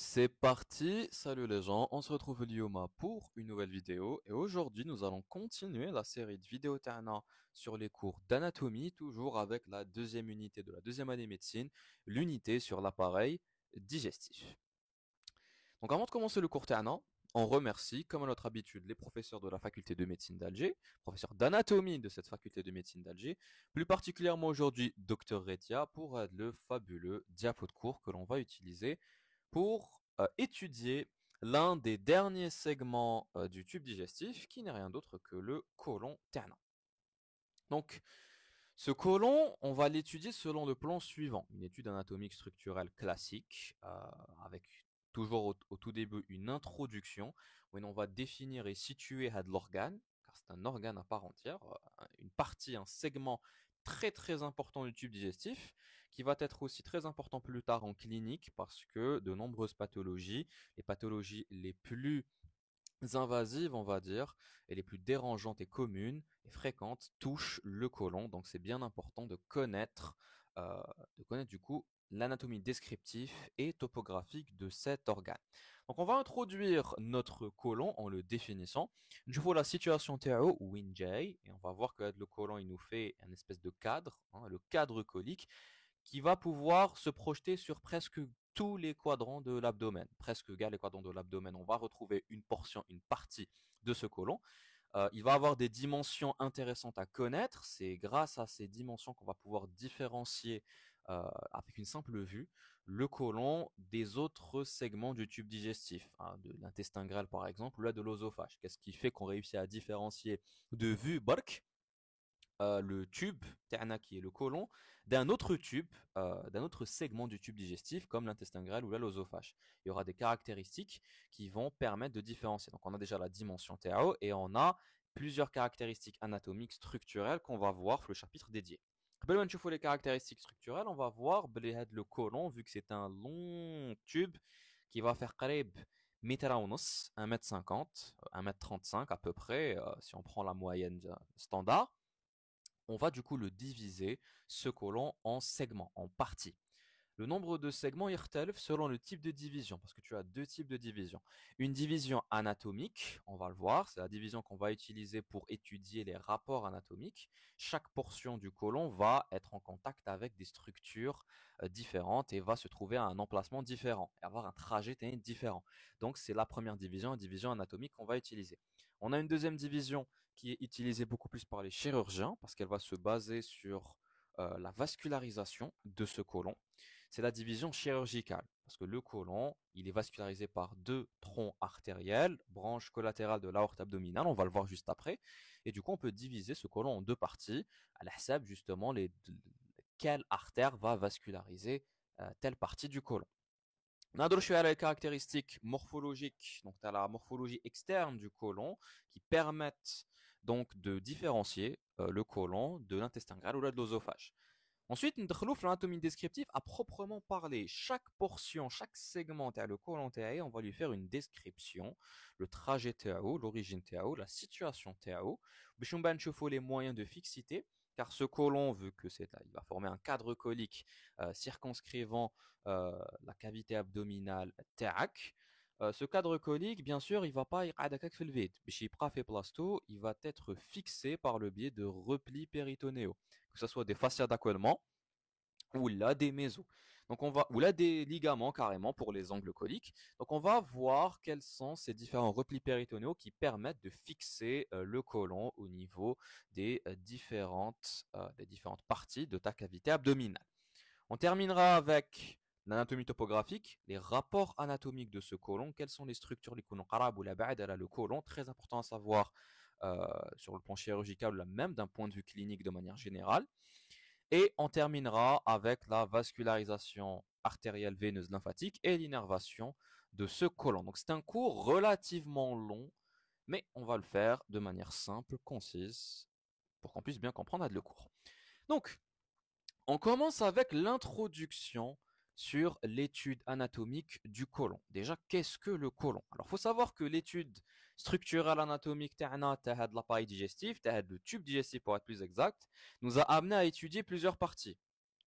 C'est parti, salut les gens, on se retrouve Lioma pour une nouvelle vidéo et aujourd'hui nous allons continuer la série de vidéos Tana sur les cours d'anatomie, toujours avec la deuxième unité de la deuxième année médecine, l'unité sur l'appareil digestif. Donc avant de commencer le cours Tana, on remercie, comme à notre habitude, les professeurs de la faculté de médecine d'Alger, professeurs d'anatomie de cette faculté de médecine d'Alger, plus particulièrement aujourd'hui Dr Retia pour le fabuleux diapo de cours que l'on va utiliser pour étudier l'un des derniers segments du tube digestif qui n'est rien d'autre que le côlon ternant. Donc, ce côlon, on va l'étudier selon le plan suivant. Une étude anatomique structurelle classique, avec toujours au tout début une introduction, où on va définir et situer l'organe, car c'est un organe à part entière, une partie, un segment très très important du tube digestif, qui va être aussi très important plus tard en clinique, parce que de nombreuses pathologies, les pathologies les plus invasives, on va dire, et les plus dérangeantes et communes et fréquentes touchent le côlon. Donc c'est bien important de connaître du coup l'anatomie descriptive et topographique de cet organe. Donc on va introduire notre côlon en le définissant. Je vois la situation TAO ou WinJ et on va voir que le côlon il nous fait un espèce de cadre, hein, le cadre colique qui va pouvoir se projeter sur presque tous les quadrants de l'abdomen. Presque les quadrants de l'abdomen, on va retrouver une portion, une partie de ce côlon. Il va avoir des dimensions intéressantes à connaître. C'est grâce à ces dimensions qu'on va pouvoir différencier avec une simple vue le côlon des autres segments du tube digestif, hein, de l'intestin grêle par exemple, ou là de l'œsophage. Qu'est-ce qui fait qu'on réussit à différencier de vue bark le tube تاعنا qui est le côlon d'un autre tube, d'un autre segment du tube digestif comme l'intestin grêle ou l'œsophage. Il y aura des caractéristiques qui vont permettre de différencier. Donc on a déjà la dimension TAO et on a plusieurs caractéristiques anatomiques structurelles qu'on va voir dans le chapitre dédié. قبل ما نشوفوا les caractéristiques structurelles, on va voir le côlon vu que c'est un long tube qui va faire قريب متر ونص, 1,50 m, 1,35 m à peu près, si on prend la moyenne standard. On va du coup le diviser, ce côlon, en segments, en parties. Le nombre de segments يختلف selon le type de division, parce que tu as deux types de division. Une division anatomique, on va le voir, c'est la division qu'on va utiliser pour étudier les rapports anatomiques. Chaque portion du côlon va être en contact avec des structures différentes et va se trouver à un emplacement différent, et avoir un trajet différent. Donc c'est la première division, la division anatomique qu'on va utiliser. On a une deuxième division qui est utilisée beaucoup plus par les chirurgiens, parce qu'elle va se baser sur la vascularisation de ce côlon. C'est la division chirurgicale, parce que le côlon, il est vascularisé par deux troncs artériels, branche collatérale de l'aorte abdominale, on va le voir juste après, et du coup on peut diviser ce côlon en deux parties, à la savent justement quelle artère va vasculariser telle partie du côlon. On a d'autres les caractéristiques morphologiques, donc tu as la morphologie externe du côlon qui permettent donc de différencier le côlon de l'intestin grêle ou de l'œsophage. Ensuite, nous allons faire l'anatomie descriptive à proprement parler. Chaque portion, chaque segment, le côlon TAE, on va lui faire une description, le trajet TAO, l'origine TAO, la situation TAO. Il faut les moyens de fixité, car ce côlon, vu que il va former un cadre colique circonscrivant la cavité abdominale TAC. Ce cadre colique, bien sûr, il ne va pas y في الفيد. Il va être fixé par le biais de replis péritonéaux, que ce soit des fascias d'accolement ou là des mésos. Donc ou là des ligaments carrément pour les angles coliques. Donc on va voir quels sont ces différents replis péritonéaux qui permettent de fixer le côlon au niveau des différentes parties de ta cavité abdominale. On terminera avec l'anatomie topographique, les rapports anatomiques de ce côlon, quelles sont les structures du côlon arabe ou la ba'd, le côlon, très important à savoir sur le plan chirurgical, même d'un point de vue clinique de manière générale. Et on terminera avec la vascularisation artérielle veineuse lymphatique et l'innervation de ce côlon. Donc c'est un cours relativement long, mais on va le faire de manière simple, concise, pour qu'on puisse bien comprendre le cours. Donc, on commence avec l'introduction sur l'étude anatomique du côlon. Déjà, qu'est-ce que le côlon? Alors, il faut savoir que l'étude structurelle anatomique de l'appareil digestif, le tube digestif pour être plus exact, nous a amené à étudier plusieurs parties,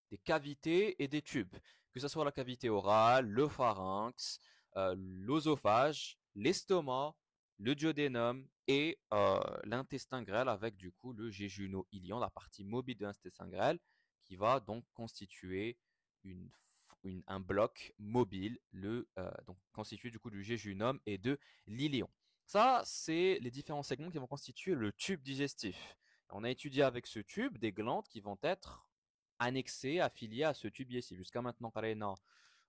des cavités et des tubes, que ce soit la cavité orale, le pharynx, l'œsophage, l'estomac, le duodénum et l'intestin grêle avec du coup le jéjuno-ilion, la partie mobile de l'intestin grêle, qui va donc constituer une, un bloc mobile, donc constitué du coup du jéjunum et de l'ilion. Ça, c'est les différents segments qui vont constituer le tube digestif. On a étudié avec ce tube des glandes qui vont être annexées, affiliées à ce tube digestif. Jusqu'à maintenant, Karina,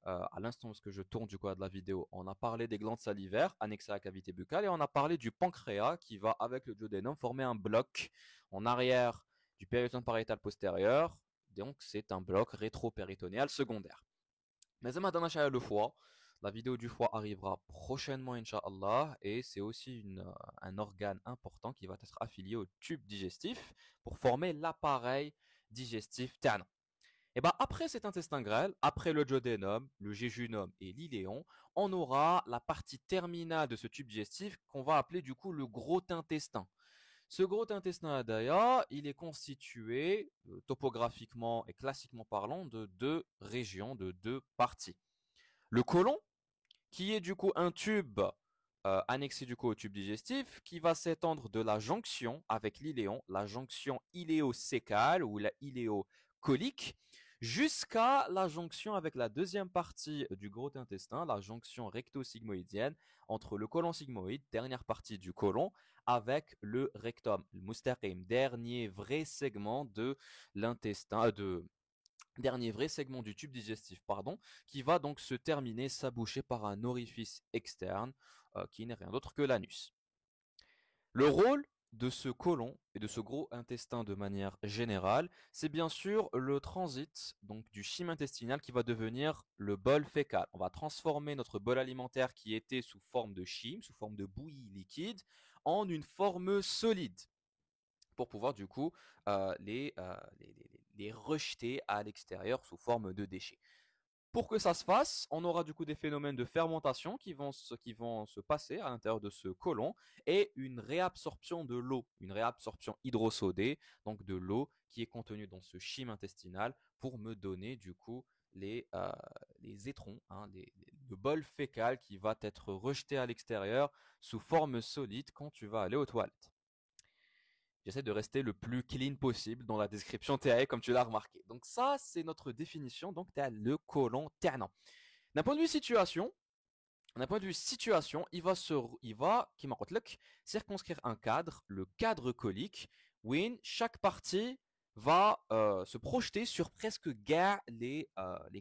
à l'instant où je tourne du coup de la vidéo, on a parlé des glandes salivaires annexées à la cavité buccale et on a parlé du pancréas qui va, avec le duodénum, former un bloc en arrière du péritonde pariétal postérieur. Donc, c'est un bloc rétropéritonéal secondaire. Mais le foie. La vidéo du foie arrivera prochainement, Inch'Allah, et c'est aussi un organe important qui va être affilié au tube digestif pour former l'appareil digestif terne. Et ben après cet intestin grêle, après le duodénum, le jéjunum et l'iléon, on aura la partie terminale de ce tube digestif qu'on va appeler du coup le gros intestin. Ce gros intestin d'ailleurs, il est constitué topographiquement et classiquement parlant de deux régions, de deux parties. Le côlon, qui est du coup un tube annexé du coup au tube digestif, qui va s'étendre de la jonction avec l'iléon, la jonction iléocécale ou la iléocolique, jusqu'à la jonction avec la deuxième partie du gros intestin, la jonction recto-sigmoïdienne, entre le côlon sigmoïde, dernière partie du côlon, avec le rectum, le mustaqim, dernier vrai segment de l'intestin, dernier vrai segment du tube digestif, pardon, qui va donc se terminer, s'aboucher par un orifice externe qui n'est rien d'autre que l'anus. Le rôle de ce côlon et de ce gros intestin de manière générale, c'est bien sûr le transit donc du chyme intestinal qui va devenir le bol fécal. On va transformer notre bol alimentaire qui était sous forme de chyme, sous forme de bouillie liquide, en une forme solide pour pouvoir du coup les rejeter à l'extérieur sous forme de déchets. Pour que ça se fasse, on aura du coup des phénomènes de fermentation qui vont se passer à l'intérieur de ce côlon et une réabsorption de l'eau, une réabsorption hydrosodée, donc de l'eau qui est contenue dans ce chyme intestinal pour me donner du coup les étrons, hein, le bol fécal qui va être rejeté à l'extérieur sous forme solide quand tu vas aller aux toilettes. J'essaie de rester le plus clean possible dans la description TAE comme tu l'as remarqué. Donc ça, c'est notre définition. Donc tu as le côlon ternant. D'un point de vue situation, il va, qui m'a circonscrire un cadre, le cadre colique, où chaque partie va se projeter sur presque les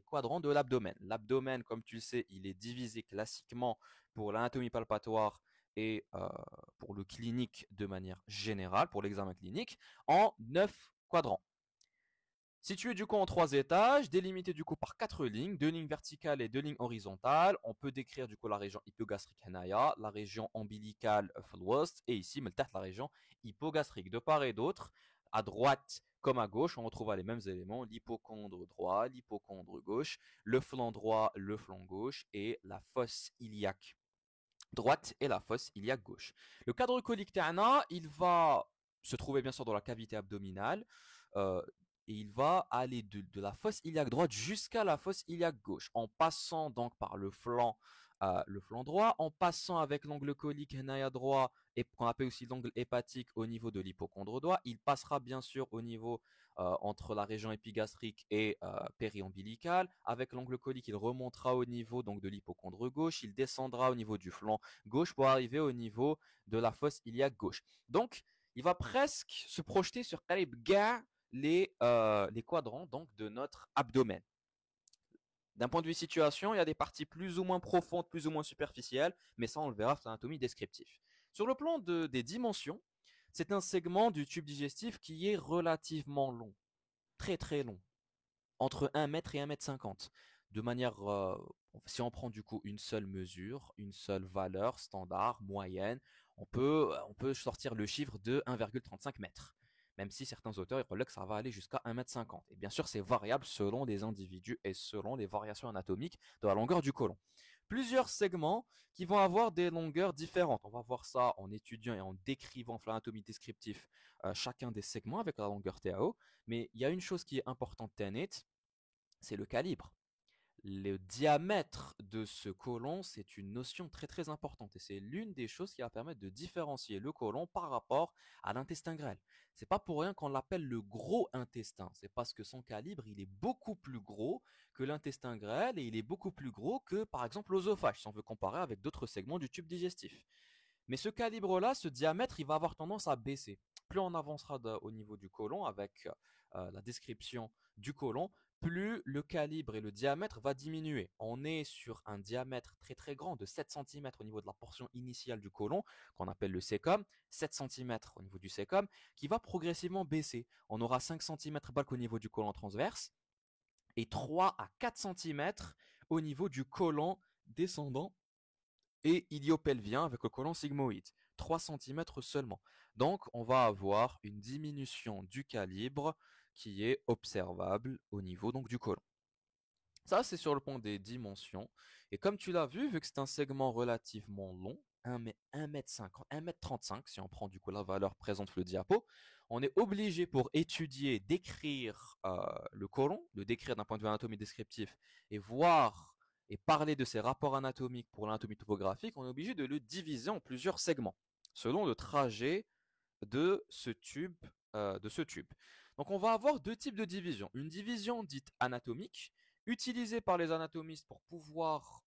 quadrants de l'abdomen. L'abdomen, comme tu le sais, il est divisé classiquement pour l'anatomie palpatoire et pour le clinique de manière générale, pour l'examen clinique, en 9 quadrants. Situé du coup en 3 étages, délimité du coup par 4 lignes, 2 lignes verticales et 2 lignes horizontales. On peut décrire du coup la région hypogastrique Hanaya, la région ombilicale Fulwast et ici la région hypogastrique. De part et d'autre, à droite comme à gauche, on retrouve les mêmes éléments, l'hypocondre droit, l'hypocondre gauche, le flanc droit, le flanc gauche et la fosse iliaque droite et la fosse iliaque gauche. Le cadre colique terna, il va se trouver bien sûr dans la cavité abdominale et il va aller de la fosse iliaque droite jusqu'à la fosse iliaque gauche en passant donc par le flanc droit, en passant avec l'angle colique Henaya droit et qu'on appelle aussi l'angle hépatique au niveau de l'hypocondre droit. Il passera bien sûr au niveau entre la région épigastrique et périombilicale. Avec l'angle colique, il remontera au niveau donc de l'hypocondre gauche, il descendra au niveau du flanc gauche pour arriver au niveau de la fosse iliaque gauche. Donc, il va presque se projeter sur les quadrants donc de notre abdomen. D'un point de vue situation, il y a des parties plus ou moins profondes, plus ou moins superficielles, mais ça on le verra dans l'anatomie descriptive. Sur le plan des dimensions, c'est un segment du tube digestif qui est relativement long, très très long, entre 1 mètre et 1 mètre 50. De manière, si on prend du coup une seule mesure, une seule valeur standard, moyenne, on peut sortir le chiffre de 1,35 mètres. Même si certains auteurs ils relèvent que ça va aller jusqu'à 1 mètre 50. Et bien sûr, c'est variable selon les individus et selon les variations anatomiques de la longueur du côlon. Plusieurs segments qui vont avoir des longueurs différentes. On va voir ça en étudiant et en décrivant l'anatomie descriptive chacun des segments avec la longueur TAO. Mais il y a une chose qui est importante, Tenet, c'est le calibre. le diamètre de ce côlon, c'est une notion très très importante et c'est l'une des choses qui va permettre de différencier le côlon par rapport à l'intestin grêle. C'est pas pour rien qu'on l'appelle le gros intestin, c'est parce que son calibre, il est beaucoup plus gros que l'intestin grêle et il est beaucoup plus gros que par exemple l'œsophage si on veut comparer avec d'autres segments du tube digestif. Mais ce calibre-là, ce diamètre, il va avoir tendance à baisser. Plus on avancera au niveau du côlon avec la description du côlon, plus le calibre et le diamètre va diminuer. On est sur un diamètre très très grand de 7 cm au niveau de la portion initiale du côlon, qu'on appelle le cécum, 7 cm au niveau du cécum, qui va progressivement baisser. On aura 5 cm balk au niveau du côlon transverse et 3 à 4 cm au niveau du côlon descendant et iliopelvien avec le côlon sigmoïde, 3 cm seulement. Donc on va avoir une diminution du calibre qui est observable au niveau donc du côlon. Ça, c'est sur le point des dimensions. Et comme tu l'as vu que c'est un segment relativement long, 1m50, 1m35, si on prend du coup la valeur présente sur le diapo, on est obligé pour étudier, décrire le côlon, le décrire d'un point de vue anatomique descriptif, et voir et parler de ses rapports anatomiques pour l'anatomie topographique, on est obligé de le diviser en plusieurs segments, selon le trajet de ce tube. Donc on va avoir deux types de divisions. Une division dite anatomique, utilisée par les anatomistes pour pouvoir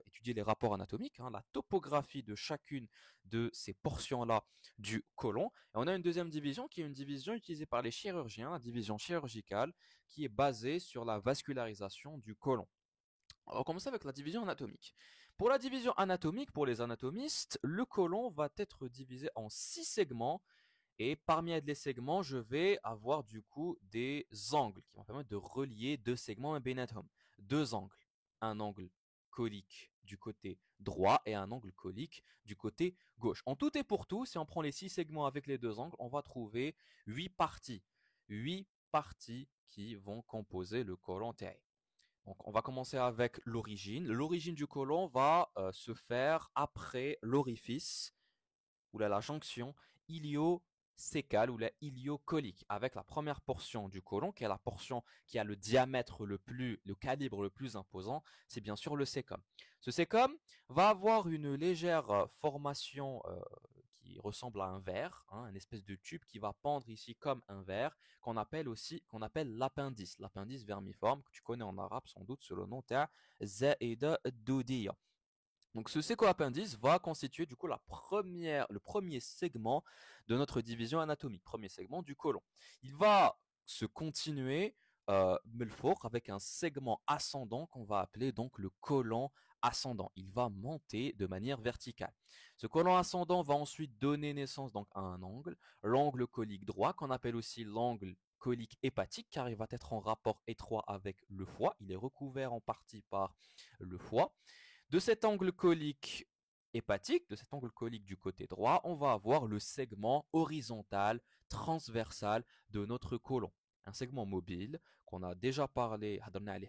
étudier les rapports anatomiques, la topographie de chacune de ces portions-là du côlon. Et on a une deuxième division qui est une division utilisée par les chirurgiens, la division chirurgicale, qui est basée sur la vascularisation du côlon. On va commencer avec la division anatomique. Pour la division anatomique, pour les anatomistes, le côlon va être divisé en 6 segments et parmi les segments, je vais avoir du coup des angles qui vont permettre de relier deux segments et benatum. Deux angles. Un angle colique du côté droit et un angle colique du côté gauche. En tout et pour tout, si on prend les 6 segments avec les deux angles, on va trouver 8 parties. 8 parties qui vont composer le côlon terrestre. Donc, on va commencer avec l'origine. L'origine du côlon va se faire après l'orifice ou la jonction ilio-sécale ou la iliocolique avec la première portion du côlon qui est la portion qui a le diamètre le calibre le plus imposant, c'est bien sûr le cécum. Ce cécum va avoir une légère formation qui ressemble à un verre, une espèce de tube qui va pendre ici comme un verre qu'on appelle l'appendice, l'appendice vermiforme que tu connais en arabe sans doute sous le nom de zaïda doudiya. Donc ce sécoappendice va constituer du coup le premier segment de notre division anatomique, premier segment du côlon. Il va se continuer Melfour avec un segment ascendant qu'on va appeler donc le côlon ascendant. Il va monter de manière verticale. Ce côlon ascendant va ensuite donner naissance donc à un angle, l'angle colique droit qu'on appelle aussi l'angle colique hépatique car il va être en rapport étroit avec le foie. Il est recouvert en partie par le foie. De cet angle colique hépatique, de cet angle colique du côté droit, on va avoir le segment horizontal, transversal de notre côlon. Un segment mobile qu'on a déjà parlé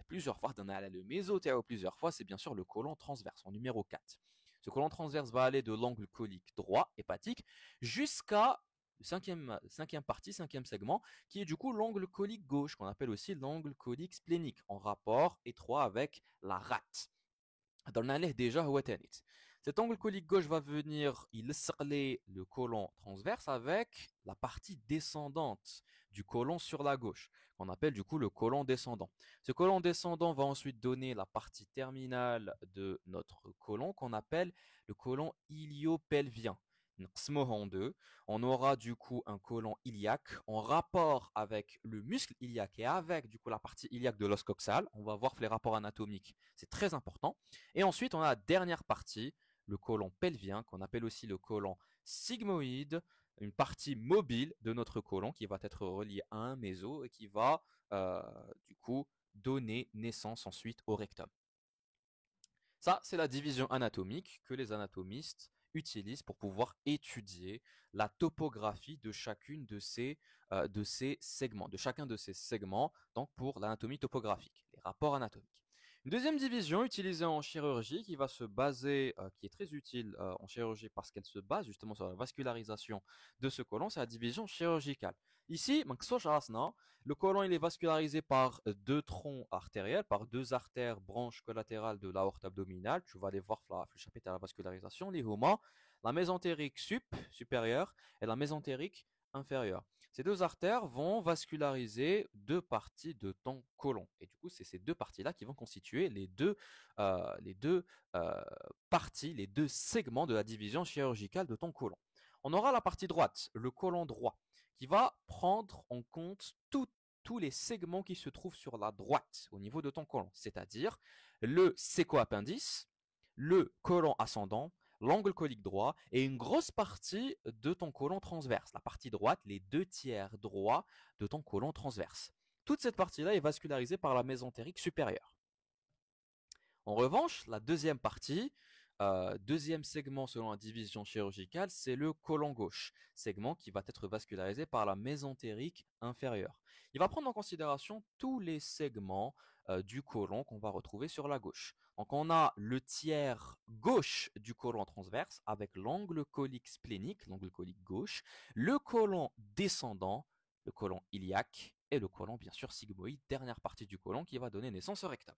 plusieurs fois, le mésothéo plusieurs fois, c'est bien sûr le côlon transverse en numéro 4. Ce côlon transverse va aller de l'angle colique droit, hépatique, jusqu'à cinquième partie, cinquième segment, qui est du coup l'angle colique gauche, qu'on appelle aussi l'angle colique splénique, en rapport étroit avec la rate. déjà cet angle colique gauche va venir il serler le côlon transverse avec la partie descendante du côlon sur la gauche, qu'on appelle du coup le côlon descendant. Ce côlon descendant va ensuite donner la partie terminale de notre côlon qu'on appelle le côlon iliopelvien. En deux, on aura du coup un côlon iliaque en rapport avec le muscle iliaque et avec du coup la partie iliaque de l'os coxal. On va voir les rapports anatomiques, c'est très important. Et ensuite, on a la dernière partie, le côlon pelvien, qu'on appelle aussi le côlon sigmoïde, une partie mobile de notre côlon qui va être reliée à un méso et qui va du coup donner naissance ensuite au rectum. Ça, c'est la division anatomique que les anatomistes utilisent pour pouvoir étudier la topographie de chacune de ces segments, de chacun de ces segments, donc pour l'anatomie topographique, les rapports anatomiques. Une deuxième division utilisée en chirurgie qui va se baser, qui est très utile en chirurgie parce qu'elle se base justement sur la vascularisation de ce côlon, c'est la division chirurgicale. Ici, le côlon il est vascularisé par deux troncs artériels, par deux artères branches collatérales de l'aorte abdominale. Tu vas les voir dans le chapitre à la vascularisation, les huma, la mésentérique supérieure et la mésentérique inférieure. Ces deux artères vont vasculariser deux parties de ton côlon. Et du coup, c'est ces deux parties-là qui vont constituer les deux euh, parties, les deux segments de la division chirurgicale de ton côlon. On aura la partie droite, le côlon droit, qui va prendre en compte tous les segments qui se trouvent sur la droite au niveau de ton côlon, c'est-à-dire le sécoappendice, le côlon ascendant, l'angle colique droit et une grosse partie de ton côlon transverse. La partie droite, les deux tiers droits de ton côlon transverse. Toute cette partie-là est vascularisée par la mésentérique supérieure. En revanche, la deuxième partie, deuxième segment selon la division chirurgicale, c'est le côlon gauche, segment qui va être vascularisé par la mésentérique inférieure. Il va prendre en considération tous les segments du côlon qu'on va retrouver sur la gauche. Donc on a le tiers gauche du côlon transverse avec l'angle colique splénique, l'angle colique gauche, le côlon descendant, le côlon iliaque et le côlon bien sûr sigmoïde, dernière partie du côlon qui va donner naissance au rectum.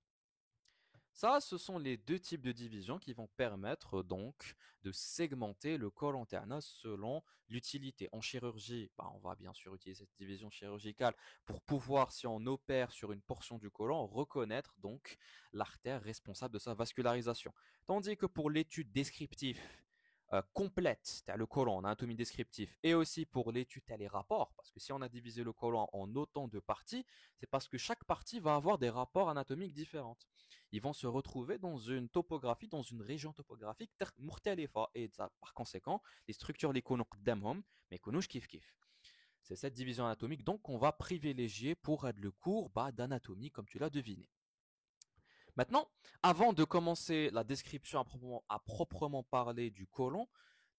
Ça, ce sont les deux types de divisions qui vont permettre donc de segmenter le côlon interna selon l'utilité. En chirurgie, on va bien sûr utiliser cette division chirurgicale pour pouvoir, si on opère sur une portion du côlon, reconnaître donc l'artère responsable de sa vascularisation. Tandis que pour l'étude descriptive complète, c'est-à-dire le côlon en anatomie descriptive, et aussi pour l'étude les rapports, parce que si on a divisé le côlon en autant de parties, c'est parce que chaque partie va avoir des rapports anatomiques différents. Ils vont se retrouver dans une topographie, dans une région topographique مختلفة, et ça, par conséquent, les structures les كونوا قدامهم ما يكونوش كيف كيف. C'est cette division anatomique donc qu'on va privilégier pour le cours d'anatomie, comme tu l'as deviné. Maintenant, avant de commencer la description à proprement parler du côlon,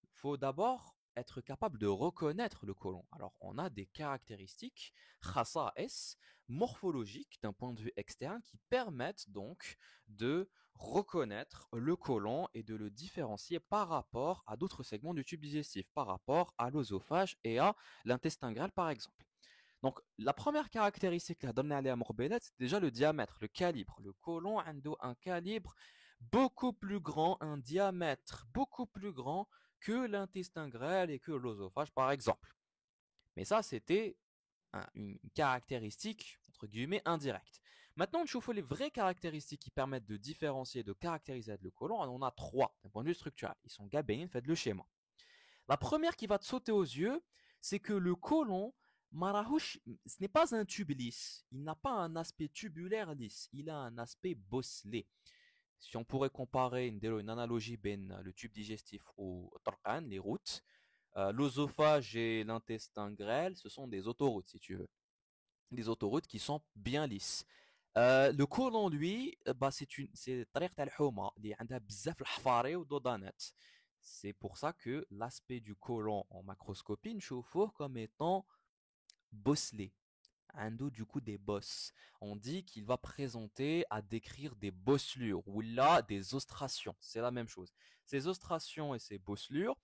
il faut d'abord être capable de reconnaître le côlon. Alors, on a des caractéristiques, khasa'is, morphologiques d'un point de vue externe qui permettent donc de reconnaître le côlon et de le différencier par rapport à d'autres segments du tube digestif, par rapport à l'œsophage et à l'intestin grêle par exemple. Donc, la première caractéristique que donne à Morbelet, c'est déjà le diamètre, le calibre. Le côlon a un calibre beaucoup plus grand, un diamètre beaucoup plus grand que l'intestin grêle et que l'œsophage, par exemple. Mais ça, c'était une caractéristique, entre guillemets, indirecte. Maintenant, on chauffe les vraies caractéristiques qui permettent de différencier, de caractériser le côlon. On en a trois, d'un point de vue structurel. Ils sont gabéines, faites le schéma. La première qui va te sauter aux yeux, c'est que le côlon, ce n'est pas un tube lisse. Il n'a pas un aspect tubulaire lisse. Il a un aspect bosselé. Si on pourrait comparer une analogie ben le tube digestif au tarqan, les routes, l'œsophage et l'intestin grêle, ce sont des autoroutes, si tu veux. Des autoroutes qui sont bien lisses. Le côlon, lui, c'est طريقة الحومة اللي عندها بزاف الحفاري ودودانات. C'est pour ça que l'aspect du côlon en macroscopie, نشوفوه comme étant bosselé. Ando du coup des bosses. On dit qu'il va présenter à décrire des bosselures ou là des ostrations. C'est la même chose. Ces ostrations et ces bosselures,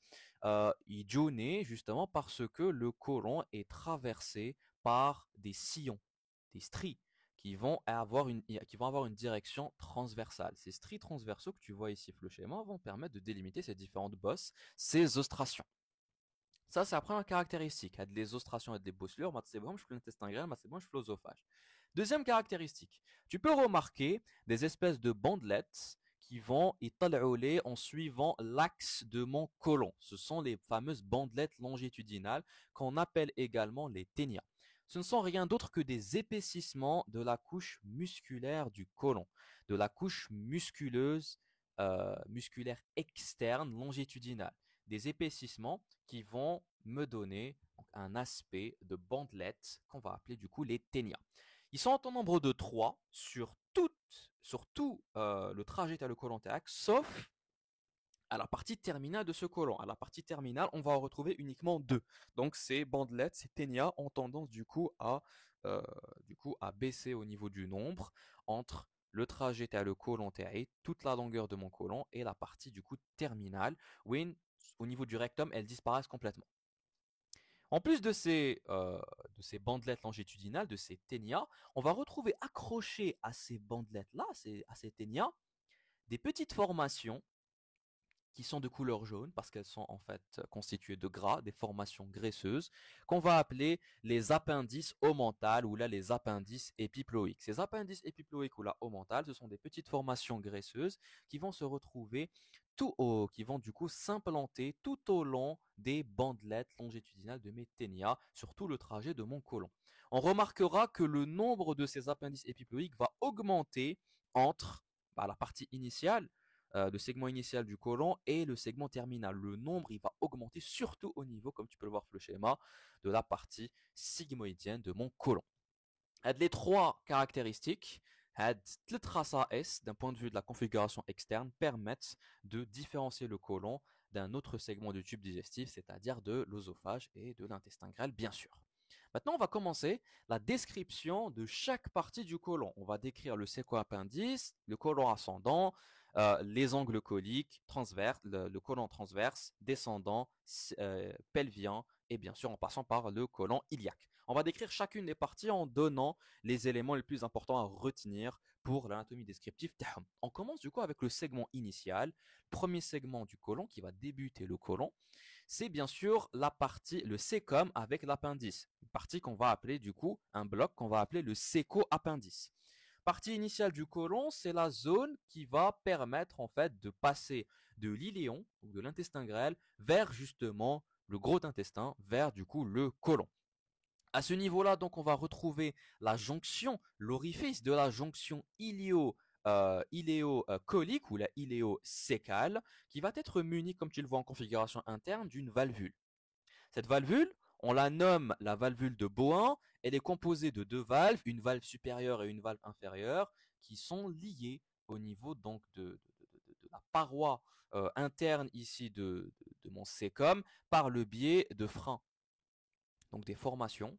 ils jaunent justement parce que le côlon est traversé par des sillons, des stries qui vont avoir une direction transversale. Ces stries transversaux que tu vois ici le schéma vont permettre de délimiter ces différentes bosses, ces ostrations. Ça, c'est la première caractéristique. Il y a des ostrations et des bosselures. C'est bon, je fais l'intestin grêle, c'est bon, je fais l'œsophage. Deuxième caractéristique. Tu peux remarquer des espèces de bandelettes qui vont étaler en suivant l'axe de mon côlon. Ce sont les fameuses bandelettes longitudinales qu'on appelle également les ténias. Ce ne sont rien d'autre que des épaississements de la couche musculaire du côlon, de la couche musculaire externe longitudinale. Des épaississements qui vont me donner un aspect de bandelette qu'on va appeler du coup les ténias. Ils sont en nombre de 3 sur tout le trajet vers le côlon thérax, sauf à la partie terminale de ce côlon. À la partie terminale, on va en retrouver uniquement 2. Donc ces bandelettes, ces ténias ont tendance du coup à baisser au niveau du nombre entre le trajet تاع le côlon تاعي, toute la longueur de mon côlon et la partie du coup terminale, où au niveau du rectum, elles disparaissent complètement. En plus de ces bandelettes longitudinales, de ces ténias, on va retrouver accrochées à ces bandelettes-là, à ces ténias, des petites formations qui sont de couleur jaune parce qu'elles sont en fait constituées de gras, des formations graisseuses, qu'on va appeler les appendices omentales ou là les appendices épiploïques. Ces appendices épiploïques ou là omentales, ce sont des petites formations graisseuses qui vont se retrouver qui vont du coup s'implanter tout au long des bandelettes longitudinales de mes ténias sur tout le trajet de mon côlon. On remarquera que le nombre de ces appendices épiploïques va augmenter entre la partie initiale, le segment initial du côlon et le segment terminal. Le nombre, il va augmenter surtout au niveau, comme tu peux le voir sur le schéma, de la partie sigmoïdienne de mon côlon. Les trois caractéristiques, les traces S, d'un point de vue de la configuration externe, permettent de différencier le côlon d'un autre segment du tube digestif, c'est-à-dire de l'œsophage et de l'intestin grêle, bien sûr. Maintenant, on va commencer la description de chaque partie du côlon. On va décrire le séco-appendice, le côlon ascendant, les angles coliques, transverses, le côlon transverse, descendant, pelvien, et bien sûr en passant par le côlon iliaque. On va décrire chacune des parties en donnant les éléments les plus importants à retenir pour l'anatomie descriptive. On commence du coup avec le segment initial, premier segment du côlon qui va débuter le côlon. C'est bien sûr la partie, le sécum avec l'appendice. Une partie qu'on va appeler du coup, un bloc qu'on va appeler le séco-appendice. Partie initiale du côlon, c'est la zone qui va permettre en fait de passer de l'iléon, ou de l'intestin grêle, vers justement le gros intestin, vers du coup le côlon. À ce niveau-là, donc, on va retrouver la jonction, l'orifice de la jonction iléo-colique ou la iléo-sécale, qui va être munie, comme tu le vois en configuration interne, d'une valvule. Cette valvule, on la nomme la valvule de Bowen. Elle est composée de deux valves, une valve supérieure et une valve inférieure, qui sont liées au niveau donc de la paroi interne ici de mon sécum par le biais de freins, donc des formations,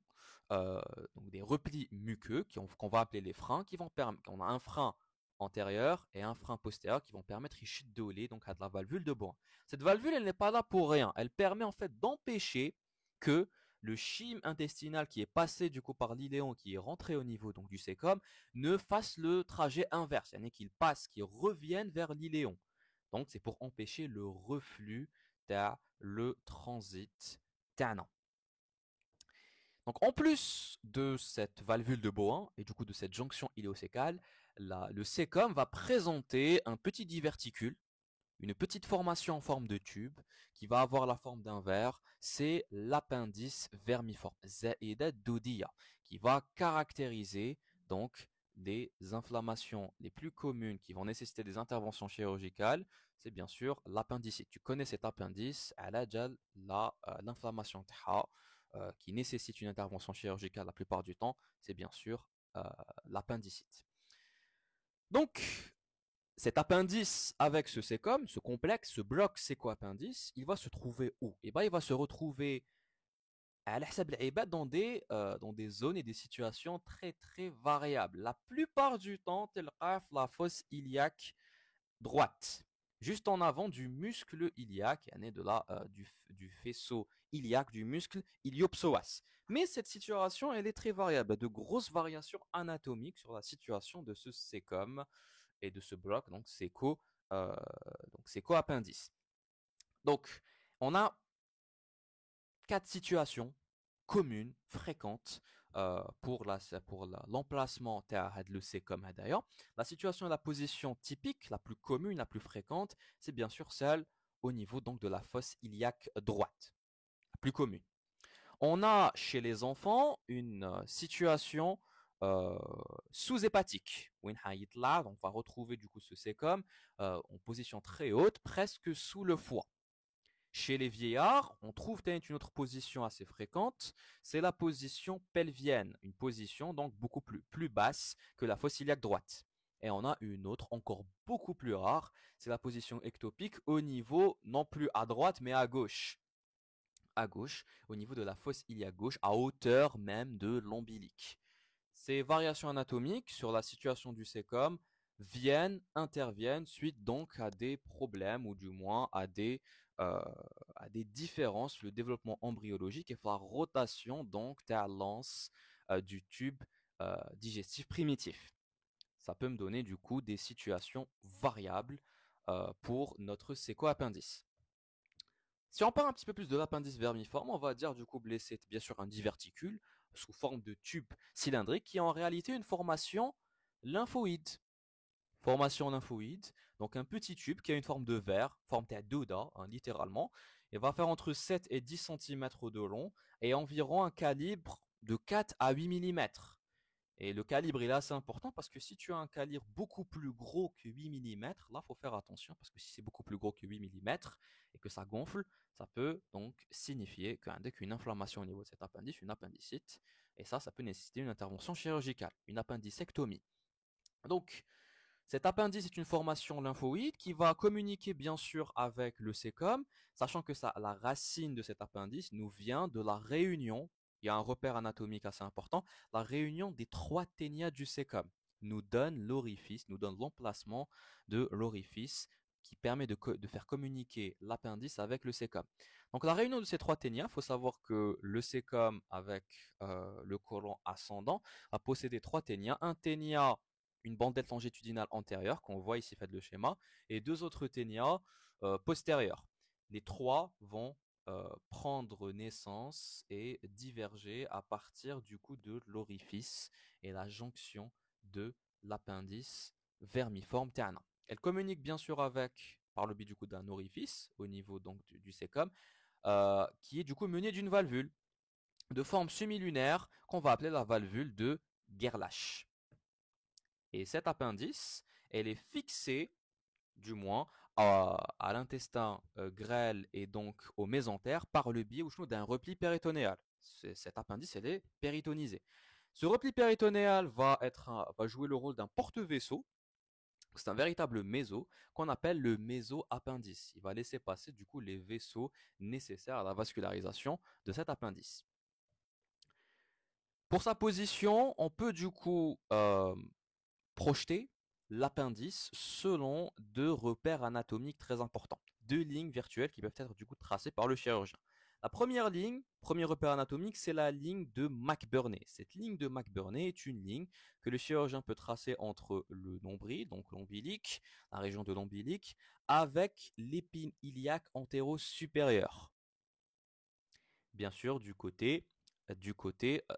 donc des replis muqueux qu'on va appeler les freins, qui vont permettre, on a un frein antérieur et un frein postérieur qui vont permettre ici de donc à de la valvule de Bowen. Cette valvule, elle n'est pas là pour rien. Elle permet en fait d'empêcher que le chyme intestinal qui est passé du coup par l'iléon, qui est rentré au niveau donc du sécum, ne fasse le trajet inverse, c'est-à-dire qu'il passe, qu'il revienne vers l'iléon. Donc c'est pour empêcher le reflux, le transit tannant. Donc en plus de cette valvule de Bowen et du coup de cette jonction iléosécale, le sécum va présenter un petit diverticule, une petite formation en forme de tube qui va avoir la forme d'un verre. C'est l'appendice vermiforme, Zaïda Doudiya, qui va caractériser donc des inflammations les plus communes qui vont nécessiter des interventions chirurgicales. C'est bien sûr l'appendicite. Tu connais cet appendice, l'inflammation qui nécessite une intervention chirurgicale la plupart du temps, c'est bien sûr l'appendicite. Donc, cet appendice avec ce sécum, ce complexe, ce bloc séco-appendice, il va se trouver où? Eh bien, il va se retrouver dans des zones et des situations très très variables. La plupart du temps, la fosse iliaque droite, juste en avant du muscle iliaque, du faisceau iliaque, du muscle iliopsoas. Mais cette situation, elle est très variable, de grosses variations anatomiques sur la situation de ce sécum et de ce bloc, donc séco-appendice. Donc, on a 4 situations communes, fréquentes pour l'emplacement le sécom d'ailleurs. La situation et la position typique, la plus commune, la plus fréquente, c'est bien sûr celle au niveau donc de la fosse iliaque droite, la plus commune. On a chez les enfants une situation sous-hépatique. On va retrouver du coup ce sécom en position très haute, presque sous le foie. Chez les vieillards, on trouve une autre position assez fréquente, c'est la position pelvienne, une position donc beaucoup plus basse que la fosse iliaque droite. Et on a une autre encore beaucoup plus rare, c'est la position ectopique au niveau non plus à droite mais à gauche. À gauche, au niveau de la fosse iliaque gauche, à hauteur même de l'ombilic. Ces variations anatomiques sur la situation du sécom interviennent suite donc à des problèmes ou du moins euh, à des différences, le développement embryologique et la rotation donc de la lance du tube digestif primitif. Ça peut me donner du coup des situations variables pour notre séquoappendice. Si on parle un petit peu plus de l'appendice vermiforme, on va dire du coup c'est bien sûr un diverticule sous forme de tube cylindrique qui est en réalité une formation lymphoïde. Formation lymphoïde, donc un petit tube qui a une forme de verre, forme de douda, hein, littéralement, et va faire entre 7 et 10 centimètres de long et environ un calibre de 4 à 8 millimètres. Et le calibre est assez important parce que si tu as un calibre beaucoup plus gros que 8 millimètres, là, il faut faire attention parce que si c'est beaucoup plus gros que 8 millimètres et que ça gonfle, ça peut donc signifier qu'une inflammation au niveau de cet appendice, une appendicite, et ça peut nécessiter une intervention chirurgicale, une appendicectomie. Donc, cet appendice est une formation lymphoïde qui va communiquer bien sûr avec le sécom, sachant que la racine de cet appendice nous vient de la réunion, il y a un repère anatomique assez important, la réunion des trois ténias du sécom nous donne l'orifice, nous donne l'emplacement de l'orifice qui permet de faire communiquer l'appendice avec le sécom. Donc la réunion de ces trois ténias, il faut savoir que le sécom avec le côlon ascendant a possédé trois ténias, un ténia une bandette longitudinale antérieure, qu'on voit ici fait le schéma, et deux autres ténias postérieures. Les trois vont prendre naissance et diverger à partir du coup de l'orifice et la jonction de l'appendice vermiforme ternin. Elle communique bien sûr avec, par le biais du coup d'un orifice au niveau donc du sécom, qui est du coup mené d'une valvule de forme semi-lunaire qu'on va appeler la valvule de Gerlach. Et cet appendice, elle est fixée, du moins, à l'intestin grêle et donc au mésentère par le biais d'un repli péritonéal. Cet appendice, elle est péritonisée. Ce repli péritonéal va jouer le rôle d'un porte-vaisseau. C'est un véritable méso qu'on appelle le méso-appendice. Il va laisser passer du coup les vaisseaux nécessaires à la vascularisation de cet appendice. Pour sa position, on peut du coup projeter l'appendice selon deux repères anatomiques très importants. Deux lignes virtuelles qui peuvent être du coup tracées par le chirurgien. La première ligne, premier repère anatomique, c'est la ligne de McBurney. Cette ligne de McBurney est une ligne que le chirurgien peut tracer entre le nombril, donc l'ombilic, la région de l'ombilic, avec l'épine iliaque antéro-supérieure. Bien sûr, du côté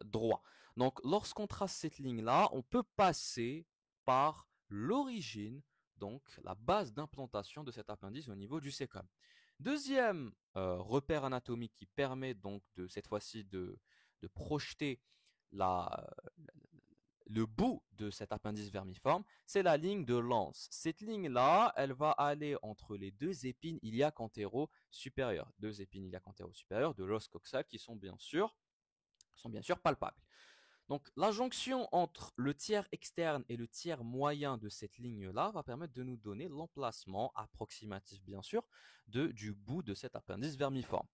droit. Donc, lorsqu'on trace cette ligne-là, on peut passer par l'origine, donc la base d'implantation de cet appendice au niveau du sécom. Deuxième repère anatomique qui permet donc cette fois-ci de projeter la, le bout de cet appendice vermiforme, c'est la ligne de Lance. Cette ligne-là, elle va aller entre les deux épines iliaques antéro-supérieures. Deux épines iliaques antéro-supérieures de l'os coxal qui sont bien sûr palpables. Donc la jonction entre le tiers externe et le tiers moyen de cette ligne-là va permettre de nous donner l'emplacement approximatif bien sûr du bout de cet appendice vermiforme.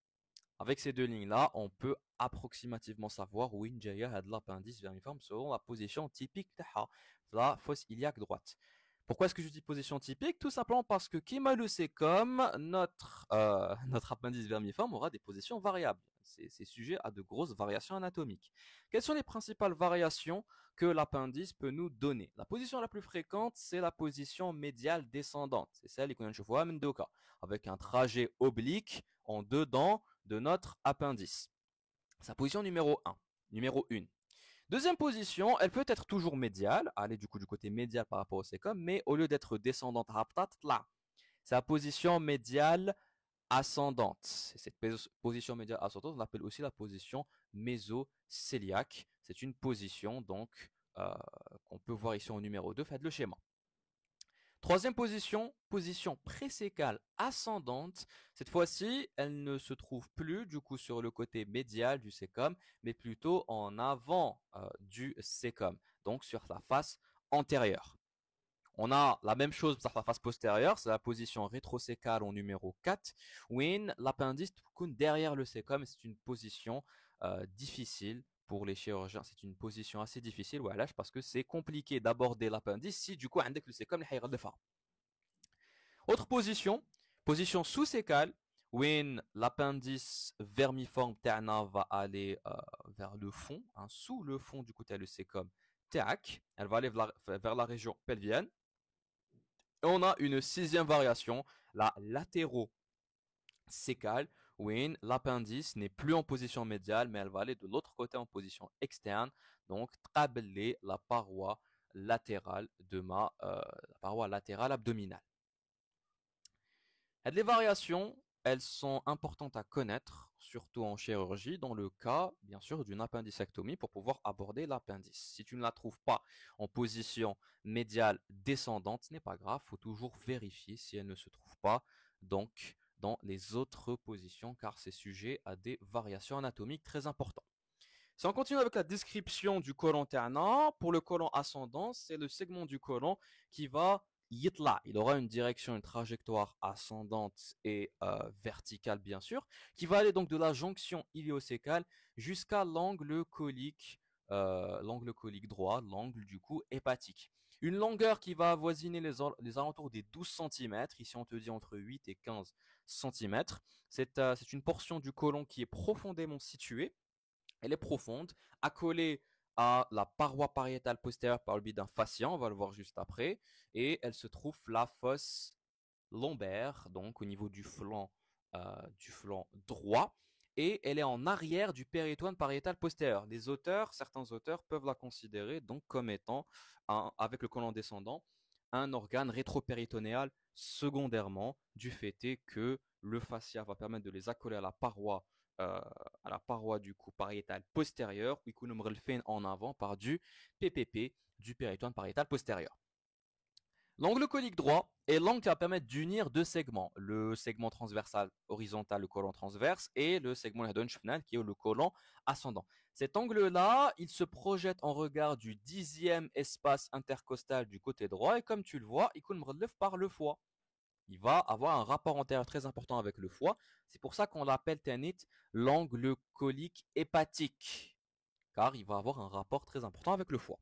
Avec ces deux lignes-là, on peut approximativement savoir où Injaya a de l'appendice vermiforme selon la position typique de la fosse iliaque droite. Pourquoi est-ce que je dis position typique? Tout simplement parce que qui le sait comme notre appendice vermiforme aura des positions variables. C'est sujet à de grosses variations anatomiques. Quelles sont les principales variations que l'appendice peut nous donner? La position la plus fréquente, c'est la position médiale descendante. C'est celle qu'on voit à Mendoka, avec un trajet oblique en dedans de notre appendice. Sa position numéro 1. Numéro 1. Deuxième position, elle peut être toujours médiale, aller du coup du côté médial par rapport au sécom, mais au lieu d'être descendante, là, c'est la position médiale ascendante. Cette position médiale ascendante, on l'appelle aussi la position mésocéliaque. C'est une position donc qu'on peut voir ici en numéro 2. Faites le schéma. Troisième position, position présécale ascendante. Cette fois-ci, elle ne se trouve plus du coup sur le côté médial du sécom, mais plutôt en avant du sécom, donc sur la face antérieure. On a la même chose sur la face postérieure, c'est la position rétrosécale en numéro 4, où l'appendice derrière le sécom, c'est une position difficile pour les chirurgiens, c'est une position assez difficile, voilà, parce que c'est compliqué d'aborder l'appendice si du coup, عندك le sécom اللي هيغلفها. Autre position, position sous-sécale, où l'appendice vermiforme تاعنا va aller vers le fond, hein, sous le fond du côté le sécom تاعك, elle va aller vers la région pelvienne. Et on a une sixième variation, la latéro-sécale, où l'appendice n'est plus en position médiale, mais elle va aller de l'autre côté en position externe, donc tabler la paroi latérale de la paroi latérale abdominale. Les variations, elles sont importantes à connaître, surtout en chirurgie, dans le cas, bien sûr, d'une appendicectomie pour pouvoir aborder l'appendice. Si tu ne la trouves pas en position médiale descendante, ce n'est pas grave, il faut toujours vérifier si elle ne se trouve pas donc dans les autres positions, car c'est sujet à des variations anatomiques très importantes. Si on continue avec la description du côlon ternant, pour le côlon ascendant, c'est le segment du côlon qui va yitla. Il aura une direction, une trajectoire ascendante et verticale, bien sûr, qui va aller donc de la jonction iliocécale jusqu'à l'angle colique droit, l'angle du coup hépatique. Une longueur qui va avoisiner les alentours des 12 cm. Ici, on te dit entre 8 et 15 cm. C'est une portion du côlon qui est profondément située. Elle est profonde, accolée à la paroi pariétale postérieure par le biais d'un fascia, on va le voir juste après, et elle se trouve la fosse lombaire, donc au niveau du flanc droit, et elle est en arrière du péritoine pariétal postérieur. Certains auteurs peuvent la considérer donc comme étant, avec le côlon descendant, un organe rétropéritonéal secondairement, du fait est que le fascia va permettre de les accoler euh, à la paroi du coup pariétal postérieur, ou qu'on fait en avant par du PPP, du péritoine pariétal postérieur. L'angle colique droit est l'angle qui va permettre d'unir deux segments, le segment transversal horizontal, le côlon transverse, et le segment final qui est le côlon ascendant. Cet angle-là, il se projette en regard du 10e espace intercostal du côté droit, et comme tu le vois, il relève par le foie. Il va avoir un rapport antérieur très important avec le foie. C'est pour ça qu'on l'appelle Tennit l'angle colique hépatique, car il va avoir un rapport très important avec le foie.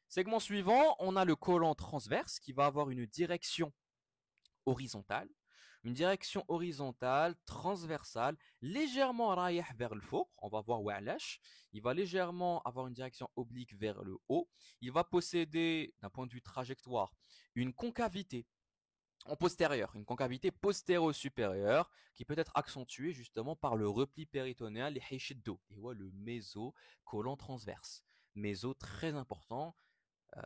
Segment suivant, on a le côlon transverse qui va avoir une direction horizontale. Une direction horizontale, transversale, légèrement raïh vers le fond. On va voir Wa'alash. Il va légèrement avoir une direction oblique vers le haut. Il va posséder, d'un point de vue trajectoire, une concavité en postérieur, une concavité postéro-supérieure qui peut être accentuée justement par le repli péritonéal, les heishiddo, et le méso-côlon transverse. Méso très important,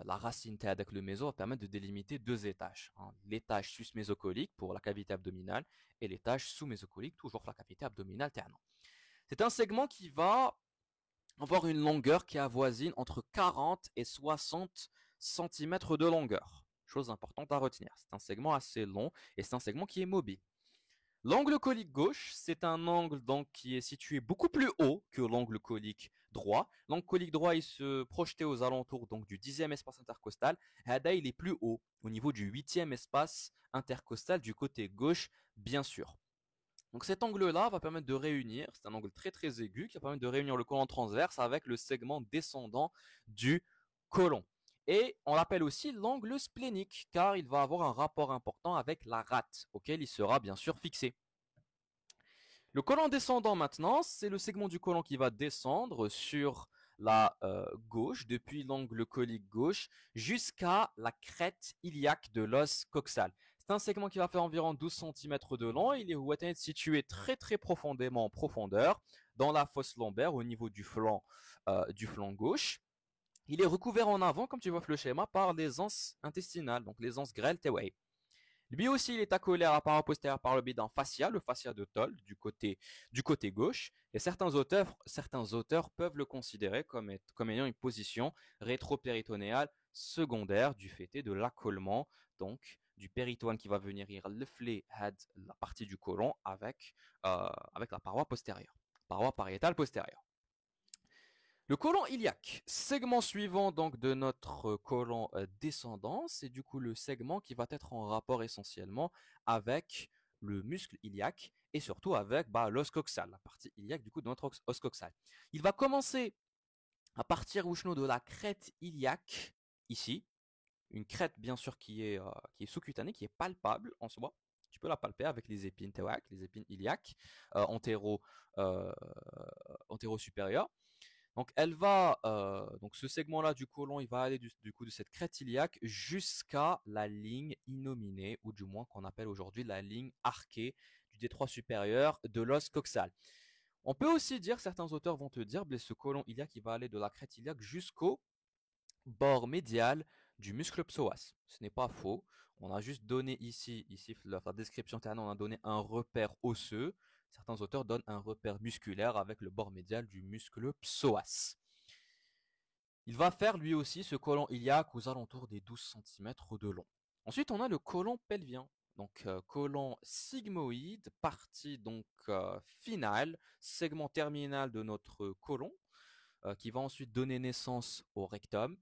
la racine avec le méso va permettre de délimiter deux étages, hein. L'étage sus-mésocolique pour la cavité abdominale et l'étage sous-mésocolique toujours pour la cavité abdominale ternante. C'est un segment qui va avoir une longueur qui avoisine entre 40 et 60 cm de longueur. Chose importante à retenir. C'est un segment assez long et c'est un segment qui est mobile. L'angle colique gauche, c'est un angle donc qui est situé beaucoup plus haut que l'angle colique droit. L'angle colique droit, il se projetait aux alentours donc du 10e espace intercostal. Hada, il est plus haut, au niveau du 8e espace intercostal du côté gauche, bien sûr. Donc cet angle-là va permettre de réunir, c'est un angle très très aigu qui va permettre de réunir le côlon transverse avec le segment descendant du côlon. Et on l'appelle aussi l'angle splénique car il va avoir un rapport important avec la rate auquel il sera bien sûr fixé. Le côlon descendant maintenant, c'est le segment du côlon qui va descendre sur la gauche, depuis l'angle colique gauche, jusqu'à la crête iliaque de l'os coxal. C'est un segment qui va faire environ 12 cm de long. Il est situé très très profondément en profondeur, dans la fosse lombaire, au niveau du flanc gauche. Il est recouvert en avant, comme tu vois le schéma, par les anses intestinales, donc les anses grêles Teway. Lui aussi, il est accolé à la paroi postérieure par le biais d'un fascia, le fascia de Toll, du côté gauche. Et certains auteurs peuvent le considérer comme ayant une position rétropéritonéale secondaire du fait de l'accollement, donc du péritoine qui va venir refléter la partie du côlon avec la paroi postérieure, paroi pariétale postérieure. Le côlon iliaque, segment suivant donc de notre côlon descendant, c'est du coup le segment qui va être en rapport essentiellement avec le muscle iliaque et surtout avec l'os coxal, la partie iliaque du coup de notre os coxal. Il va commencer à partir de la crête iliaque, ici, une crête bien sûr qui est sous-cutanée, qui est palpable en soi. Tu peux la palper avec les épines théoïques, les épines iliaques, antéro, euh, antéro-supérieures. Donc donc ce segment-là du côlon, il va aller du coup de cette crête iliaque jusqu'à la ligne innominée, ou du moins qu'on appelle aujourd'hui la ligne arquée du détroit supérieur de l'os coxal. On peut aussi dire, certains auteurs vont te dire, ce côlon iliaque, il va aller de la crête iliaque jusqu'au bord médial du muscle psoas. Ce n'est pas faux. On a juste donné ici la description terminale, on a donné un repère osseux. Certains auteurs donnent un repère musculaire avec le bord médial du muscle psoas. Il va faire lui aussi ce côlon iliaque aux alentours des 12 cm de long. Ensuite, on a le côlon pelvien. Donc côlon sigmoïde, partie donc finale, segment terminal de notre côlon, qui va ensuite donner naissance au rectum,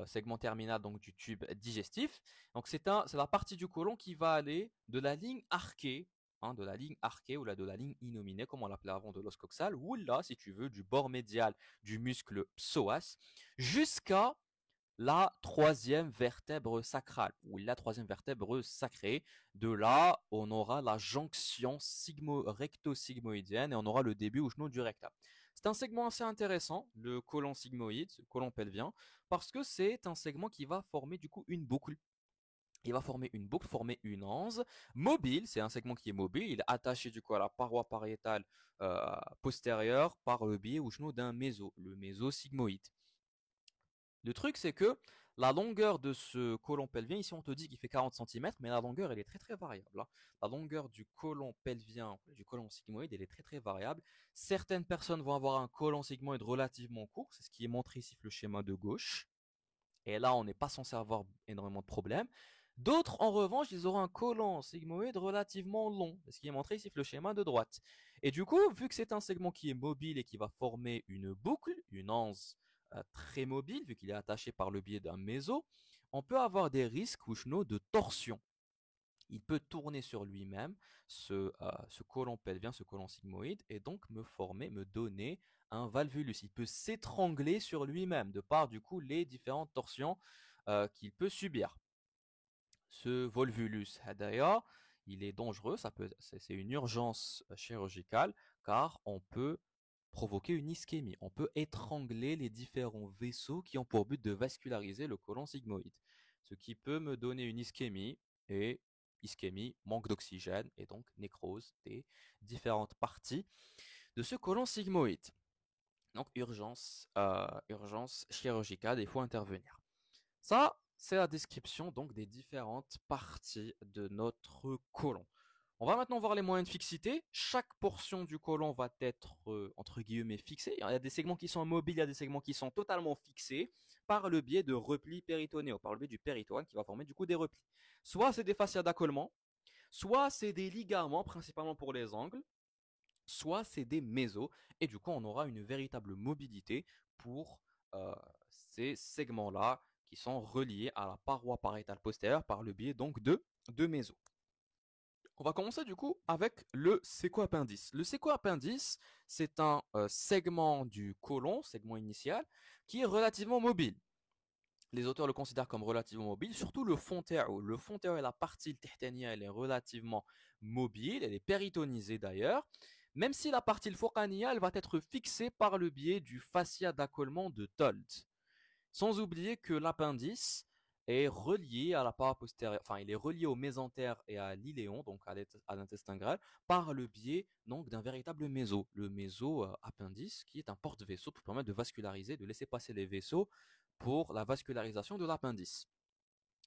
segment terminal donc du tube digestif. Donc c'est la partie du côlon qui va aller de la ligne arquée, de la ligne arquée ou de la ligne innominée, comme on l'appelait avant, de l'os coxal, ou là, si tu veux, du bord médial du muscle psoas, jusqu'à la troisième vertèbre sacrale, ou la troisième vertèbre sacrée. De là, on aura la jonction recto-sigmoïdienne et on aura le début au genou du rectum. C'est un segment assez intéressant, le côlon sigmoïde, le côlon pelvien, parce que c'est un segment qui va former du coup une boucle. Il va former une boucle, former une anse mobile. C'est un segment qui est mobile. Il est attaché du coup à la paroi pariétale postérieure par le biais au genou d'un le mésosigmoïde. Le truc, c'est que la longueur de ce côlon pelvien, ici on te dit qu'il fait 40 cm, mais la longueur elle est très très variable. La longueur du côlon pelvien, du côlon sigmoïde, elle est très très variable. Certaines personnes vont avoir un côlon sigmoïde relativement court, c'est ce qui est montré ici le schéma de gauche. Et là, on n'est pas censé avoir énormément de problèmes. D'autres, en revanche, ils auront un côlon sigmoïde relativement long, ce qui est montré ici le schéma de droite. Et du coup, vu que c'est un segment qui est mobile et qui va former une boucle, une anse très mobile, vu qu'il est attaché par le biais d'un méso, on peut avoir des risques de torsion. Il peut tourner sur lui-même, ce côlon pelvien, ce côlon sigmoïde, et donc me donner un valvulus. Il peut s'étrangler sur lui-même, de par du coup les différentes torsions qu'il peut subir. Ce volvulus, d'ailleurs, il est dangereux, c'est une urgence chirurgicale, car on peut provoquer une ischémie. On peut étrangler les différents vaisseaux qui ont pour but de vasculariser le côlon sigmoïde. Ce qui peut me donner une ischémie, et ischémie, manque d'oxygène, et donc nécrose des différentes parties de ce côlon sigmoïde. Donc urgence chirurgicale, il faut intervenir. Ça, c'est la description donc des différentes parties de notre côlon. On va maintenant voir les moyens de fixité. Chaque portion du côlon va être entre guillemets fixée. Il y a des segments qui sont mobiles, il y a des segments qui sont totalement fixés par le biais de replis péritonéaux, par le biais du péritoine qui va former du coup des replis. Soit c'est des fascias d'accolement, soit c'est des ligaments principalement pour les angles, soit c'est des mésos, et du coup on aura une véritable mobilité pour ces segments-là qui sont reliés à la paroi pariétale postérieure par le biais donc de mésos. On va commencer du coup avec le séquoappendice. Le séquoappendice, c'est un segment du côlon, segment initial, qui est relativement mobile. Les auteurs le considèrent comme relativement mobile, surtout le fontéo. Le fontéo est la partie tehténia, elle est relativement mobile, elle est péritonisée d'ailleurs, même si la partie focania, elle va être fixée par le biais du fascia d'accolement de Tolt. Sans oublier que l'appendice est relié à la paroi postérieure, enfin il est relié au mésentère et à l'iléon, donc à l'intestin grêle, par le biais donc d'un véritable méso, le méso-appendice, qui est un porte-vaisseau pour permettre de vasculariser, de laisser passer les vaisseaux pour la vascularisation de l'appendice.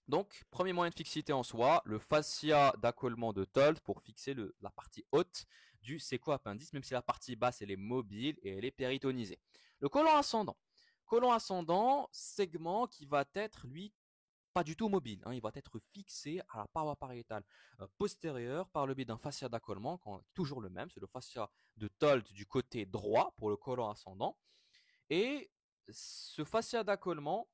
Donc, premier moyen de fixité en soi, le fascia d'accolement de Tolt pour fixer la partie haute du séquoappendice, même si la partie basse elle est mobile et elle est péritonisée. Le côlon ascendant. Côlon ascendant, segment qui va être, lui, pas du tout mobile. Il va être fixé à la paroi pariétale postérieure par le biais d'un fascia d'accolement, toujours le même, c'est le fascia de Tolt du côté droit pour le côlon ascendant. Et ce fascia d'accolement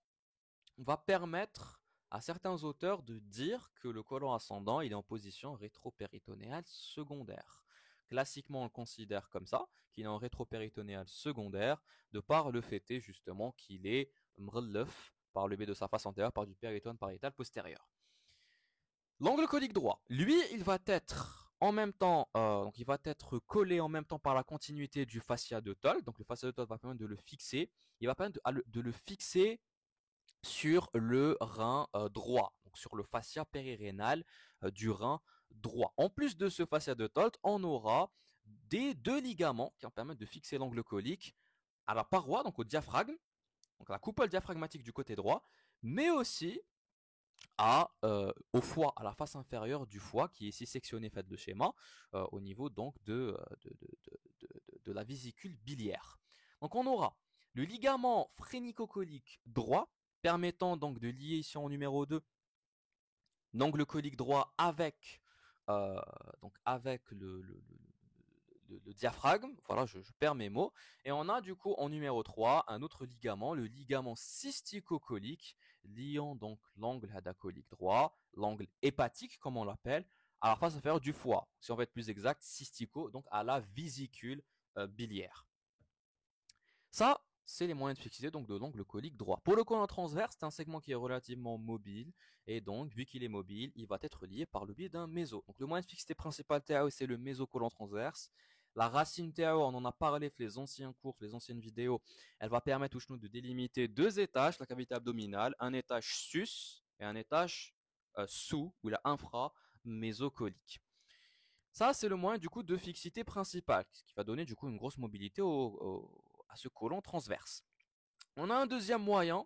va permettre à certains auteurs de dire que le côlon ascendant il est en position rétropéritonéale secondaire. Classiquement, on le considère comme ça, qu'il est en rétropéritonéale secondaire, de par le fait justement qu'il est mrellef par le biais de sa face antérieure par du péritone pariétal postérieur. L'angle colique droit, lui, il va être en même temps, donc il va être collé en même temps par la continuité du fascia de Toll. Donc le fascia de Toll va permettre de le fixer. Il va permettre de le fixer sur le rein droit, donc sur le fascia périrénal du rein droit. En plus de ce fascia de Toll, on aura des deux ligaments qui vont permettre de fixer l'angle colique à la paroi, donc au diaphragme, donc à la coupole diaphragmatique du côté droit, mais aussi au foie, à la face inférieure du foie, qui est ici sectionné, fait le schéma, au niveau donc de la vésicule biliaire. Donc on aura le ligament phrénicocolique droit, permettant donc de lier ici en numéro 2 l'angle colique droit avec, donc avec le diaphragme, voilà, je perds mes mots, et on a du coup en numéro 3 un autre ligament, le ligament cysticocolique, liant donc l'angle hadacolique droit, l'angle hépatique comme on l'appelle, à la face inférieure du foie, si on veut être plus exact, cystico, donc à la vésicule biliaire. Ça, c'est les moyens de fixer donc de l'angle colique droit. Pour le côlon transverse, c'est un segment qui est relativement mobile, et donc, vu qu'il est mobile, il va être lié par le biais d'un méso. Donc le moyen de fixer principal TAO, c'est le mésocolon transverse. La racine TAO, on en a parlé dans les anciens cours, les anciennes vidéos, elle va permettre aux de délimiter deux étages, la cavité abdominale, un étage sus et un étage sous, ou la infra-mésocolique. Ça, c'est le moyen du coup de fixité principale, ce qui va donner du coup une grosse mobilité à ce côlon transverse. On a un deuxième moyen,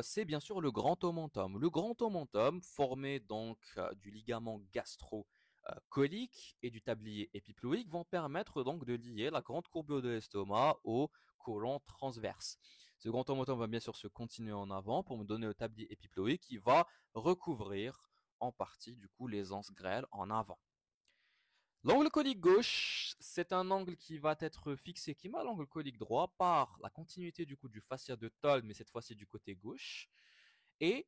c'est bien sûr le grand omentum. Le grand omentum, formé donc du ligament gastro-colique et du tablier épiploïque, vont permettre donc de lier la grande courbure de l'estomac au côlon transverse. Ce grand omentum va bien sûr se continuer en avant pour me donner le tablier épiploïque qui va recouvrir en partie du coup les anses grêles en avant. L'angle colique gauche, c'est un angle qui va être fixé, qui m'a l'angle colique droit par la continuité du coup du fascia de Toll, mais cette fois-ci du côté gauche. Et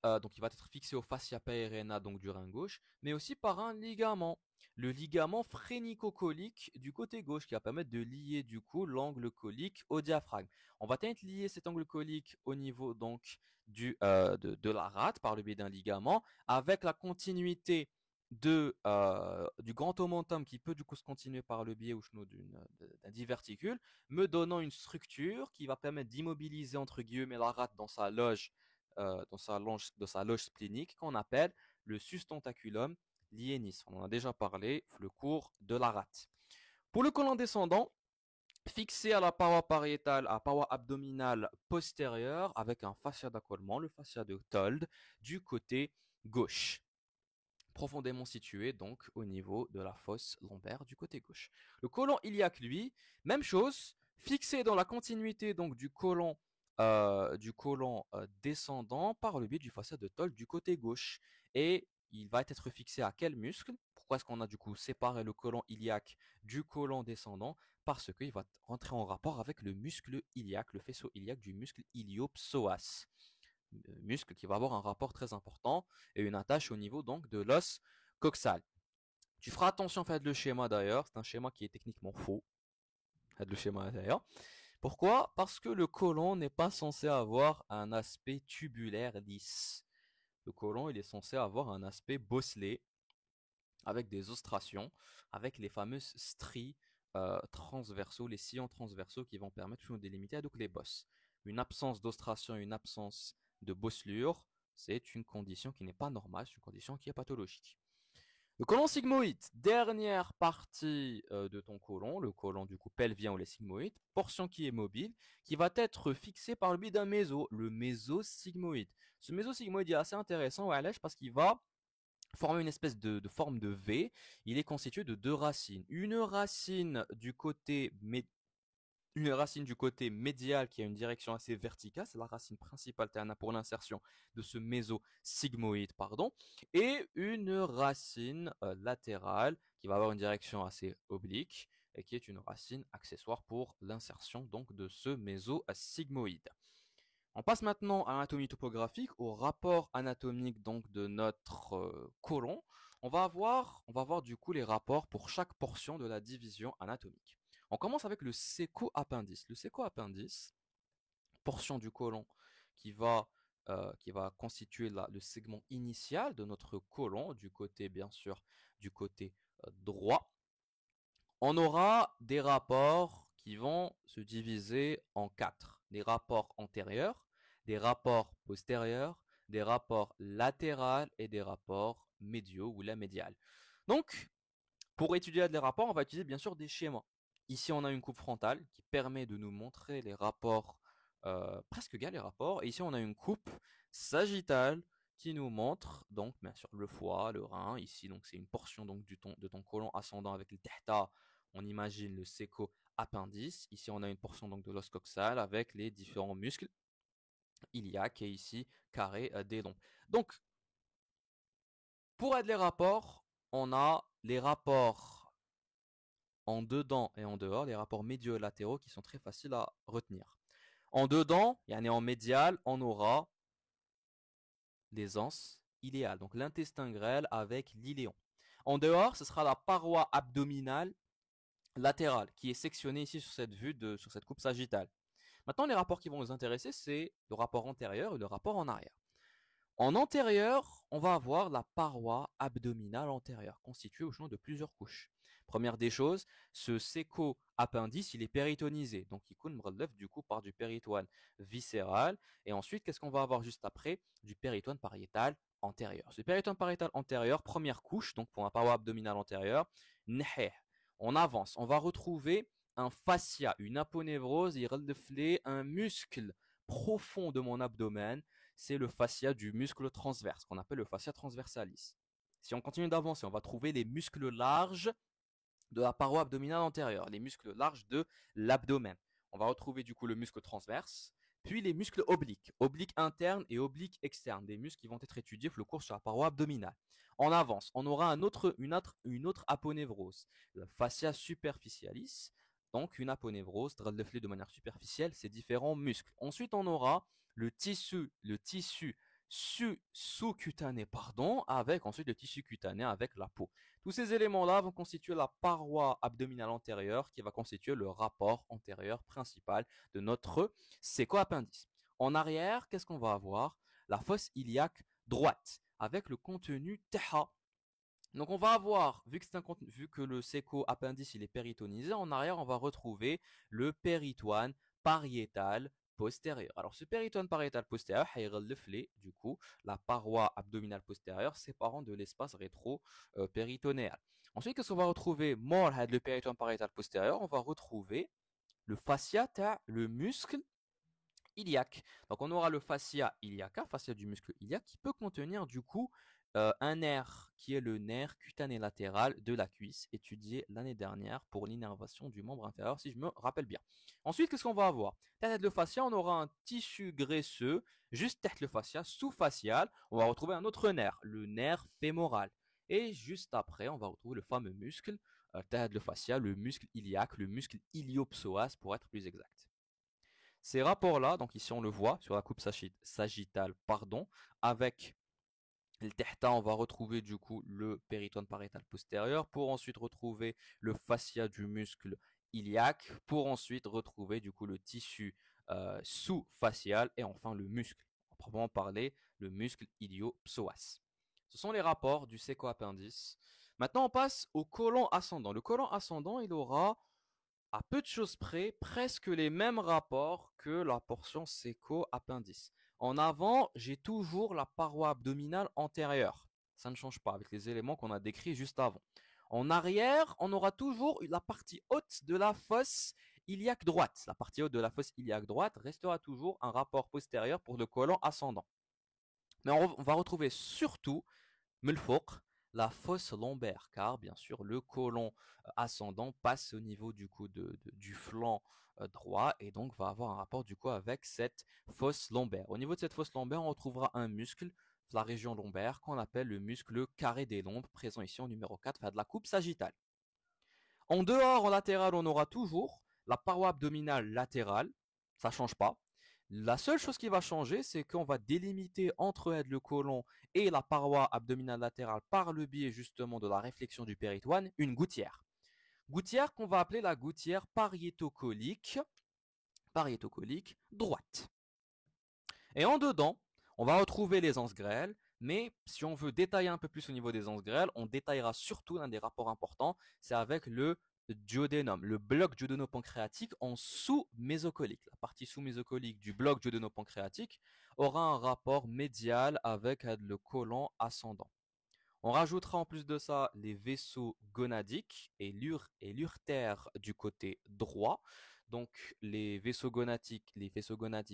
donc il va être fixé au fascia peirena, donc du rein gauche, mais aussi par un ligament. Le ligament phrénicocolique du côté gauche qui va permettre de lier du coup l'angle colique au diaphragme. On va peut-être lier cet angle colique au niveau donc de la rate par le biais d'un ligament avec la continuité du grand omentum qui peut du coup se continuer par le biais d'un diverticule, me donnant une structure qui va permettre d'immobiliser entre guillemets la rate dans sa loge dans sa loge splénique qu'on appelle le sustentaculum lienis. On en a déjà parlé, le cours de la rate. Pour le côlon descendant, fixé à la paroi pariétale, à la paroi abdominale postérieure, avec un fascia d'accolement, le fascia de Told, du côté gauche. Profondément situé donc au niveau de la fosse lombaire du côté gauche. Le côlon iliaque, lui, même chose, fixé dans la continuité donc du côlon descendant par le biais du fascia de Toll du côté gauche. Et il va être fixé à quel muscle? Pourquoi est-ce qu'on a du coup séparé le côlon iliaque du côlon descendant? Parce qu'il va rentrer en rapport avec le muscle iliaque, le faisceau iliaque du muscle iliopsoas. Muscle qui va avoir un rapport très important et une attache au niveau donc de l'os coxal. Tu feras attention, faites le schéma d'ailleurs, c'est un schéma qui est techniquement faux. Faites le schéma d'ailleurs. Pourquoi? Parce que le côlon n'est pas censé avoir un aspect tubulaire lisse. Le côlon, il est censé avoir un aspect bosselé, avec des ostrations, avec les fameuses stries transversaux, les sillons transversaux qui vont permettre de délimiter donc les bosses. Une absence d'ostration et une absence de bosselure, c'est une condition qui n'est pas normale, c'est une condition qui est pathologique. Le côlon sigmoïde, dernière partie de ton côlon, le côlon du coup pelvien ou les sigmoïdes, portion qui est mobile, qui va être fixée par le biais d'un méso, le mésosigmoïde. Ce mésosigmoïde est assez intéressant, ouais, parce qu'il va former une espèce de forme de V. Il est constitué de deux racines. Une racine du côté médial qui a une direction assez verticale, c'est la racine principale pour l'insertion de ce mésosigmoïde, pardon, et une racine latérale qui va avoir une direction assez oblique et qui est une racine accessoire pour l'insertion donc de ce mésosigmoïde. On passe maintenant à l'anatomie topographique, au rapport anatomique donc de notre côlon. On va voir du coup les rapports pour chaque portion de la division anatomique. On commence avec le séco-appendice. Le séco-appendice, portion du côlon qui va, qui va constituer le segment initial de notre côlon, du côté bien sûr, du côté droit. On aura des rapports qui vont se diviser en quatre. Des rapports antérieurs, des rapports postérieurs, des rapports latéraux et des rapports médiaux ou la médiale. Donc, pour étudier les rapports, on va utiliser bien sûr des schémas. Ici, on a une coupe frontale qui permet de nous montrer les rapports, presque égales les rapports. Et ici, on a une coupe sagittale qui nous montre donc bien sûr le foie, le rein. Ici, donc c'est une portion donc de ton côlon ascendant avec le tehta. On imagine le séco-appendice. Ici, on a une portion donc de l'os coxal avec les différents muscles iliaques et ici carré des longs. Donc, pour aider les rapports, on a les rapports en dedans et en dehors, les rapports médiaux et latéraux qui sont très faciles à retenir. En dedans, yani en médial, on aura les anses iléales, donc l'intestin grêle avec l'iléon. En dehors, ce sera la paroi abdominale latérale qui est sectionnée ici sur cette vue sur cette coupe sagittale. Maintenant, les rapports qui vont nous intéresser, c'est le rapport antérieur et le rapport en arrière. En antérieur, on va avoir la paroi abdominale antérieure, constituée au de plusieurs couches. Première des choses, ce séco-appendice, il est péritonisé, donc il relève du coup par du péritoine viscéral. Et ensuite, qu'est-ce qu'on va avoir juste après? Du péritoine pariétal antérieur. Ce péritoine pariétal antérieur, première couche, donc pour la paroi abdominale antérieure, on avance, on va retrouver un fascia, une aponévrose, il relève un muscle profond de mon abdomen, c'est le fascia du muscle transverse, qu'on appelle le fascia transversalis. Si on continue d'avancer, on va trouver les muscles larges de la paroi abdominale antérieure, les muscles larges de l'abdomen. On va retrouver du coup le muscle transverse, puis les muscles obliques, obliques internes et obliques externes, des muscles qui vont être étudiés pour le cours sur la paroi abdominale. On avance, on aura une autre aponévrose, le fascia superficialis, donc une aponévrose, de manière superficielle ces différents muscles. Ensuite, on aura le tissu sous-cutané, avec ensuite le tissu cutané avec la peau. Tous ces éléments-là vont constituer la paroi abdominale antérieure qui va constituer le rapport antérieur principal de notre séco-appendice. En arrière, qu'est-ce qu'on va avoir? La fosse iliaque droite avec le contenu TH. Donc on va avoir, vu que le séco-appendice il est péritonisé, en arrière on va retrouver le péritoine pariétal postérieur. Alors ce péritoine pariétal postérieur, du coup, la paroi abdominale postérieure séparant de l'espace rétro-péritonéal. Ensuite, qu'est-ce qu'on va retrouver? Mort le péritoine pariétal postérieur, on va retrouver le fascia, le muscle iliaque. Donc on aura le fascia iliaca, fascia du muscle iliaque, qui peut contenir du coup un nerf qui est le nerf cutané latéral de la cuisse, étudié l'année dernière pour l'innervation du membre inférieur, si je me rappelle bien. Ensuite, qu'est-ce qu'on va avoir? Tête le fascia, on aura un tissu graisseux, juste tête le fascia, sous-facial, on va retrouver un autre nerf, le nerf fémoral. Et juste après, on va retrouver le fameux muscle, tête le fascia, le muscle iliaque, le muscle iliopsoas pour être plus exact. Ces rapports-là, donc ici on le voit sur la coupe sagittale, avec le tehta, on va retrouver du coup le péritoine pariétal postérieur pour ensuite retrouver le fascia du muscle iliaque pour ensuite retrouver du coup le tissu sous-facial et enfin le muscle, à proprement parler, le muscle iliopsoas. Ce sont les rapports du séco-appendice. Maintenant, on passe au côlon ascendant. Le côlon ascendant, il aura à peu de choses près, presque les mêmes rapports que la portion séco-appendice. En avant, j'ai toujours la paroi abdominale antérieure. Ça ne change pas avec les éléments qu'on a décrits juste avant. En arrière, on aura toujours la partie haute de la fosse iliaque droite. La partie haute de la fosse iliaque droite restera toujours un rapport postérieur pour le côlon ascendant. Mais on va retrouver surtout Mulfouq, la fosse lombaire, car bien sûr le côlon ascendant passe au niveau du coup du flanc droit et donc va avoir un rapport du coup avec cette fosse lombaire. Au niveau de cette fosse lombaire, on retrouvera un muscle, la région lombaire, qu'on appelle le muscle carré des lombes, présent ici au numéro 4, de la coupe sagittale. En dehors, en latéral, on aura toujours la paroi abdominale latérale, ça ne change pas, La seule chose qui va changer, c'est qu'on va délimiter entre le côlon et la paroi abdominale latérale par le biais justement de la réflexion du péritoine, une gouttière. Gouttière qu'on va appeler la gouttière pariétocolique droite. Et en dedans, on va retrouver les anses grêles, mais si on veut détailler un peu plus au niveau des anses grêles, on détaillera surtout l'un des rapports importants, c'est avec le duodénum, le bloc duodénopancréatique en sous-mésocolique. La partie sous-mésocolique du bloc duodénopancréatique aura un rapport médial avec le côlon ascendant. On rajoutera en plus de ça les vaisseaux gonadiques et l'urtère du côté droit. Donc les vaisseaux gonadiques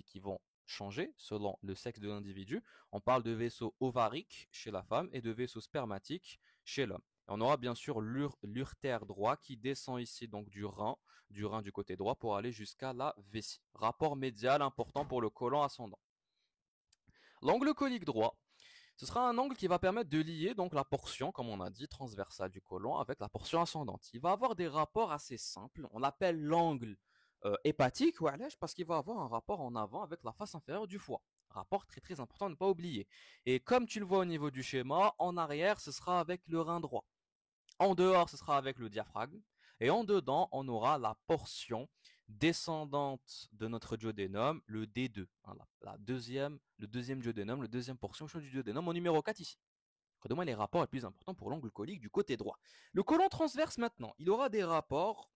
qui vont changer selon le sexe de l'individu. On parle de vaisseaux ovariques chez la femme et de vaisseaux spermatiques chez l'homme. On aura bien sûr l'urtère droit qui descend ici donc du rein du côté droit pour aller jusqu'à la vessie. Rapport médial important pour le côlon ascendant. L'angle colique droit, ce sera un angle qui va permettre de lier donc la portion, comme on a dit, transversale du côlon avec la portion ascendante. Il va avoir des rapports assez simples. On l'appelle l'angle hépatique, ou parce qu'il va avoir un rapport en avant avec la face inférieure du foie. Rapport très très important à ne pas oublier. Et comme tu le vois au niveau du schéma, en arrière, ce sera avec le rein droit. En dehors, ce sera avec le diaphragme. Et en dedans, on aura la portion descendante de notre duodénum, le D2. Hein, le deuxième duodénum, la deuxième portion du duodénum, au numéro 4 ici. Redemande les rapports les plus importants pour l'angle colique du côté droit. Le côlon transverse maintenant, il aura des rapports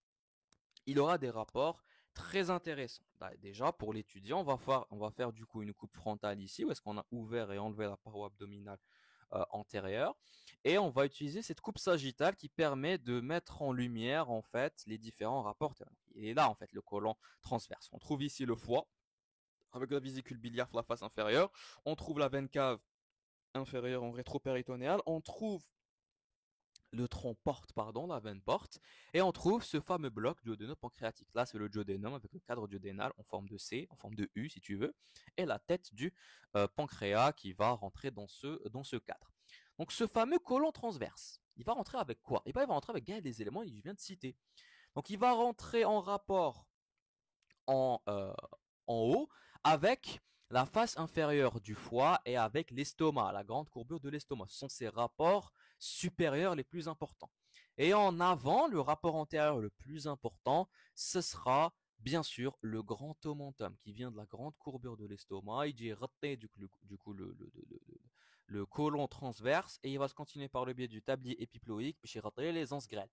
très intéressants. Déjà, pour l'étudiant, on va faire du coup une coupe frontale ici, où est-ce qu'on a ouvert et enlevé la paroi abdominale antérieure. Et on va utiliser cette coupe sagittale qui permet de mettre en lumière en fait les différents rapports. Et là en fait le côlon transverse. On trouve ici le foie avec la vésicule biliaire sur la face inférieure. On trouve la veine cave inférieure en rétropéritonéale. On trouve le tronc porte, pardon, la veine porte, et on trouve ce fameux bloc duodénopancréatique. Là, c'est le duodénum avec le cadre duodénal en forme de C, en forme de U si tu veux, et la tête du pancréas qui va rentrer dans ce cadre. Donc ce fameux côlon transverse, il va rentrer avec quoi? Et bien, il va rentrer avec des éléments que je viens de citer. Donc il va rentrer en rapport en, euh, en haut avec la face inférieure du foie et avec l'estomac, la grande courbure de l'estomac. Ce sont ces rapports supérieurs les plus importants. Et en avant, le rapport antérieur le plus important, ce sera bien sûr le grand omentum qui vient de la grande courbure de l'estomac. Il dit du coup le côlon transverse et il va se continuer par le biais du tablier épiploïque puis les anses grêles.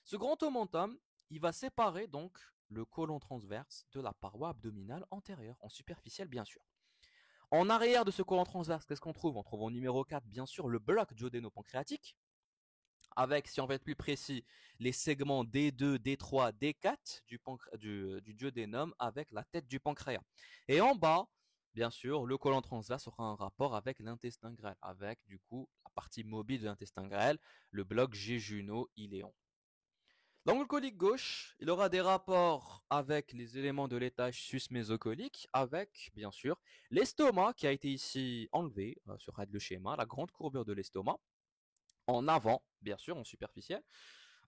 Ce grand omentum, il va séparer donc le côlon transverse de la paroi abdominale antérieure, en superficielle bien sûr. En arrière de ce côlon transverse, qu'est-ce qu'on trouve? On trouve au numéro 4, bien sûr, le bloc duodénopancréatique, avec, si on veut être plus précis, les segments D2, D3, D4 du duodénum avec la tête du pancréas. Et en bas, bien sûr, le côlon transverse aura un rapport avec l'intestin grêle, avec du coup la partie mobile de l'intestin grêle, le bloc jéjuno-iléon. L'angle colique gauche, il aura des rapports avec les éléments de l'étage sus-mésocolique, avec, bien sûr, l'estomac qui a été ici enlevé sur le schéma, la grande courbure de l'estomac, en avant, bien sûr, en superficiel.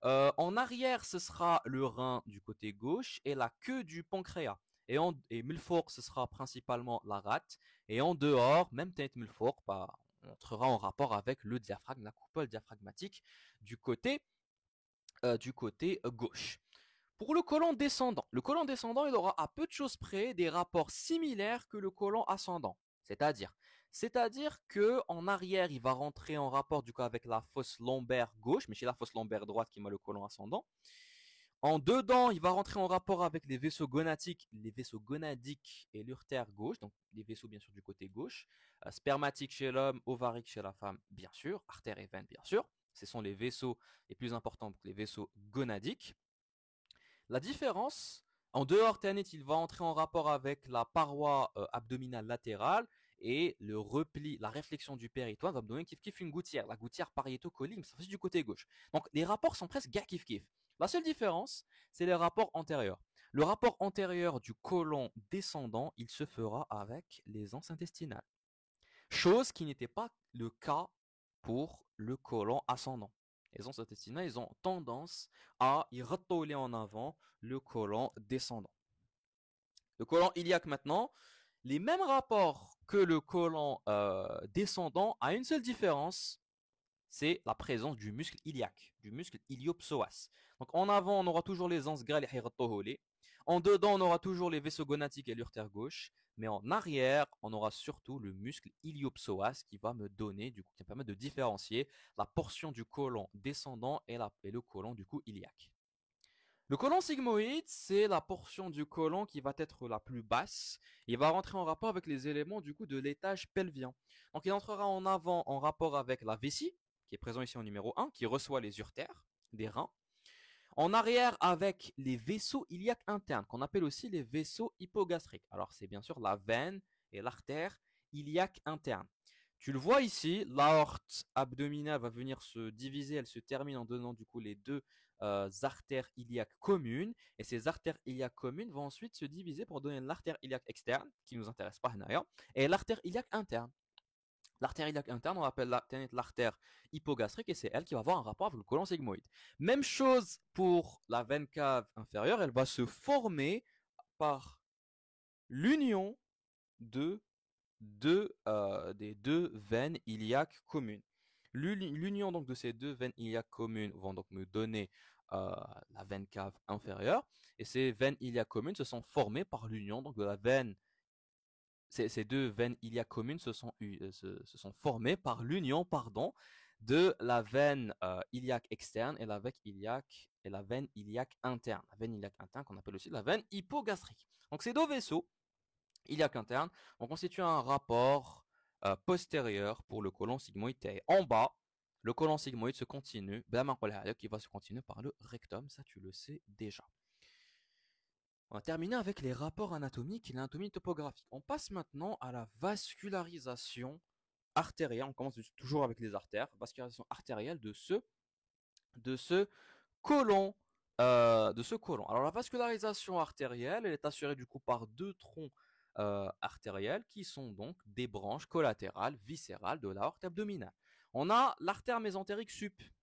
En arrière, ce sera le rein du côté gauche et la queue du pancréas. Et Mulfort, ce sera principalement la rate. Et en dehors, même tête Mulfort, on entrera en rapport avec le diaphragme, la coupole diaphragmatique du côté gauche. Pour le côlon descendant, il aura à peu de choses près des rapports similaires que le côlon ascendant. C'est-à-dire que en arrière, il va rentrer en rapport du coup avec la fosse lombaire gauche, mais chez la fosse lombaire droite qui met le côlon ascendant. En dedans, il va rentrer en rapport avec les vaisseaux gonadiques et l'urtère gauche, donc les vaisseaux bien sûr du côté gauche, spermatique chez l'homme, ovarique chez la femme, bien sûr, artère et veine, bien sûr. Ce sont les vaisseaux les plus importants, les vaisseaux gonadiques. La différence, en dehors ténète, il va entrer en rapport avec la paroi abdominale latérale et le repli, la réflexion du péritoine va me donner kiff une gouttière, la gouttière pariétocolique, mais ça fait du côté gauche. Donc les rapports sont presque gars kiff. La seule différence, c'est les rapports antérieurs. Le rapport antérieur du côlon descendant, il se fera avec les anses intestinales. Chose qui n'était pas le cas pour le côlon ascendant. Les anses intestinales, ils ont tendance à y retourner en avant le côlon descendant. Le côlon iliaque maintenant, les mêmes rapports que le côlon descendant a une seule différence, c'est la présence du muscle iliaque, du muscle iliopsoas. Donc en avant, on aura toujours les anses grêles et hiratoholé. En dedans, on aura toujours les vaisseaux gonatiques et l'urtère gauche. Mais en arrière, on aura surtout le muscle iliopsoas qui va me donner, du coup, qui va permettre de différencier la portion du côlon descendant et le côlon du coup iliaque. Le côlon sigmoïde, c'est la portion du côlon qui va être la plus basse. Il va rentrer en rapport avec les éléments du coup de l'étage pelvien. Donc il entrera en avant en rapport avec la vessie, qui est présent ici en numéro 1, qui reçoit les urtères des reins. En arrière avec les vaisseaux iliaques internes, qu'on appelle aussi les vaisseaux hypogastriques. Alors c'est bien sûr la veine et l'artère iliaque interne. Tu le vois ici, l'aorte abdominale va venir se diviser, elle se termine en donnant du coup les deux artères iliaques communes, et ces artères iliaques communes vont ensuite se diviser pour donner l'artère iliaque externe, qui nous intéresse pas, et l'artère iliaque interne. L'artère iliaque interne, on appelle l'artère hypogastrique, et c'est elle qui va avoir un rapport avec le côlon sigmoïde. Même chose pour la veine cave inférieure, elle va se former par l'union de des deux veines iliaques communes. L'union donc de ces deux veines iliaques communes vont donc me donner la veine cave inférieure, et ces veines iliaques communes se sont formées par l'union donc de la veine. Ces deux veines iliaques communes se sont formées par l'union, pardon, de la veine iliaque externe et la veine iliaque interne. La veine iliaque interne qu'on appelle aussi la veine hypogastrique. Donc ces deux vaisseaux iliaque interne vont constituer un rapport postérieur pour le côlon sigmoïde. En bas, le côlon sigmoïde se continue, qui va se continuer par le rectum, ça tu le sais déjà. On va terminer avec les rapports anatomiques et l'anatomie topographique. On passe maintenant à la vascularisation artérielle. On commence toujours avec les artères. Vascularisation artérielle de ce côlon. Alors la vascularisation artérielle, elle est assurée du coup par deux troncs artériels qui sont donc des branches collatérales viscérales de l'aorte abdominale. On a l'artère mésentérique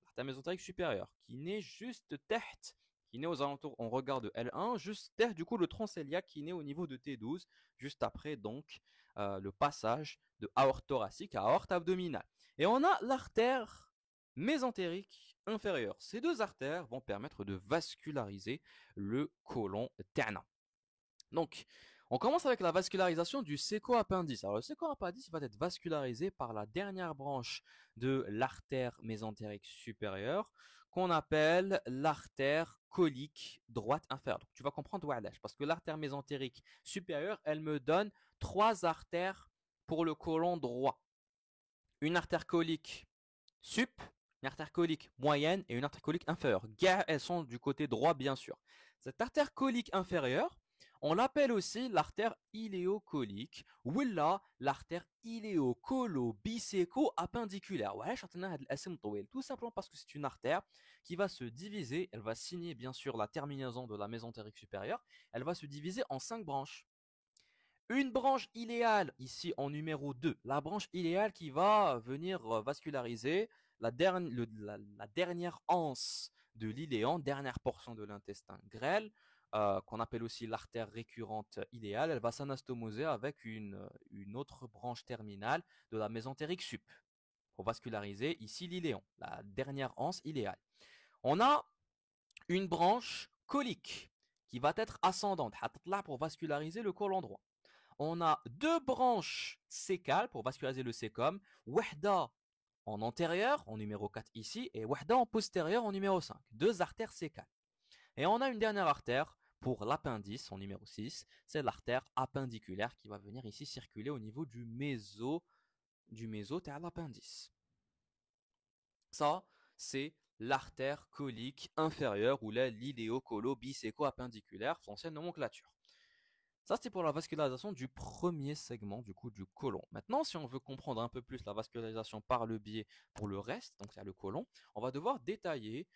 l'artère mésentérique supérieure, qui naît juste tête, qui naît aux alentours, on regarde L1, juste tête du coup le tronc cœliaque qui naît au niveau de T12, juste après donc le passage de aorte thoracique à aorte abdominale. Et on a l'artère mésentérique inférieure. Ces deux artères vont permettre de vasculariser le côlon ternant. Donc, on commence avec la vascularisation du séco-appendice. Alors, le séco-appendice va être vascularisé par la dernière branche de l'artère mésentérique supérieure, qu'on appelle l'artère colique droite inférieure. Donc, tu vas comprendre Wa'alash, parce que l'artère mésentérique supérieure, elle me donne trois artères pour le côlon droit. Une artère colique sup, une artère colique moyenne et une artère colique inférieure. Elles sont du côté droit, bien sûr. Cette artère colique inférieure, on l'appelle aussi l'artère iléocolique ou là l'artère iléocolo-biséco-appendiculaire. Ouais, tout simplement parce que c'est une artère qui va se diviser, elle va signer bien sûr la terminaison de la mésentérique supérieure, elle va se diviser en 5 branches. Une branche iléale, ici en numéro 2, la branche iléale qui va venir vasculariser la dernière anse de l'iléon, dernière portion de l'intestin grêle, qu'on appelle aussi l'artère récurrente iléale. Elle va s'anastomoser avec une autre branche terminale de la mésentérique sup, pour vasculariser ici l'iléon, la dernière anse iléale. On a une branche colique qui va être ascendante, pour vasculariser le côlon droit. On a deux branches sécales pour vasculariser le sécum, wahda en antérieur, en numéro 4 ici, et wahda en postérieur, en numéro 5. Deux artères sécales. Et on a une dernière artère pour l'appendice, en numéro 6, c'est l'artère appendiculaire qui va venir ici circuler au niveau du à l'appendice. Ça, c'est l'artère colique inférieure ou l'idéocolo-biséco-appendiculaire, c'est l'ancienne nomenclature. Ça, c'était pour la vascularisation du premier segment du coup du côlon. Maintenant, si on veut comprendre un peu plus la vascularisation par le biais pour le reste, donc c'est le côlon, on va devoir détailler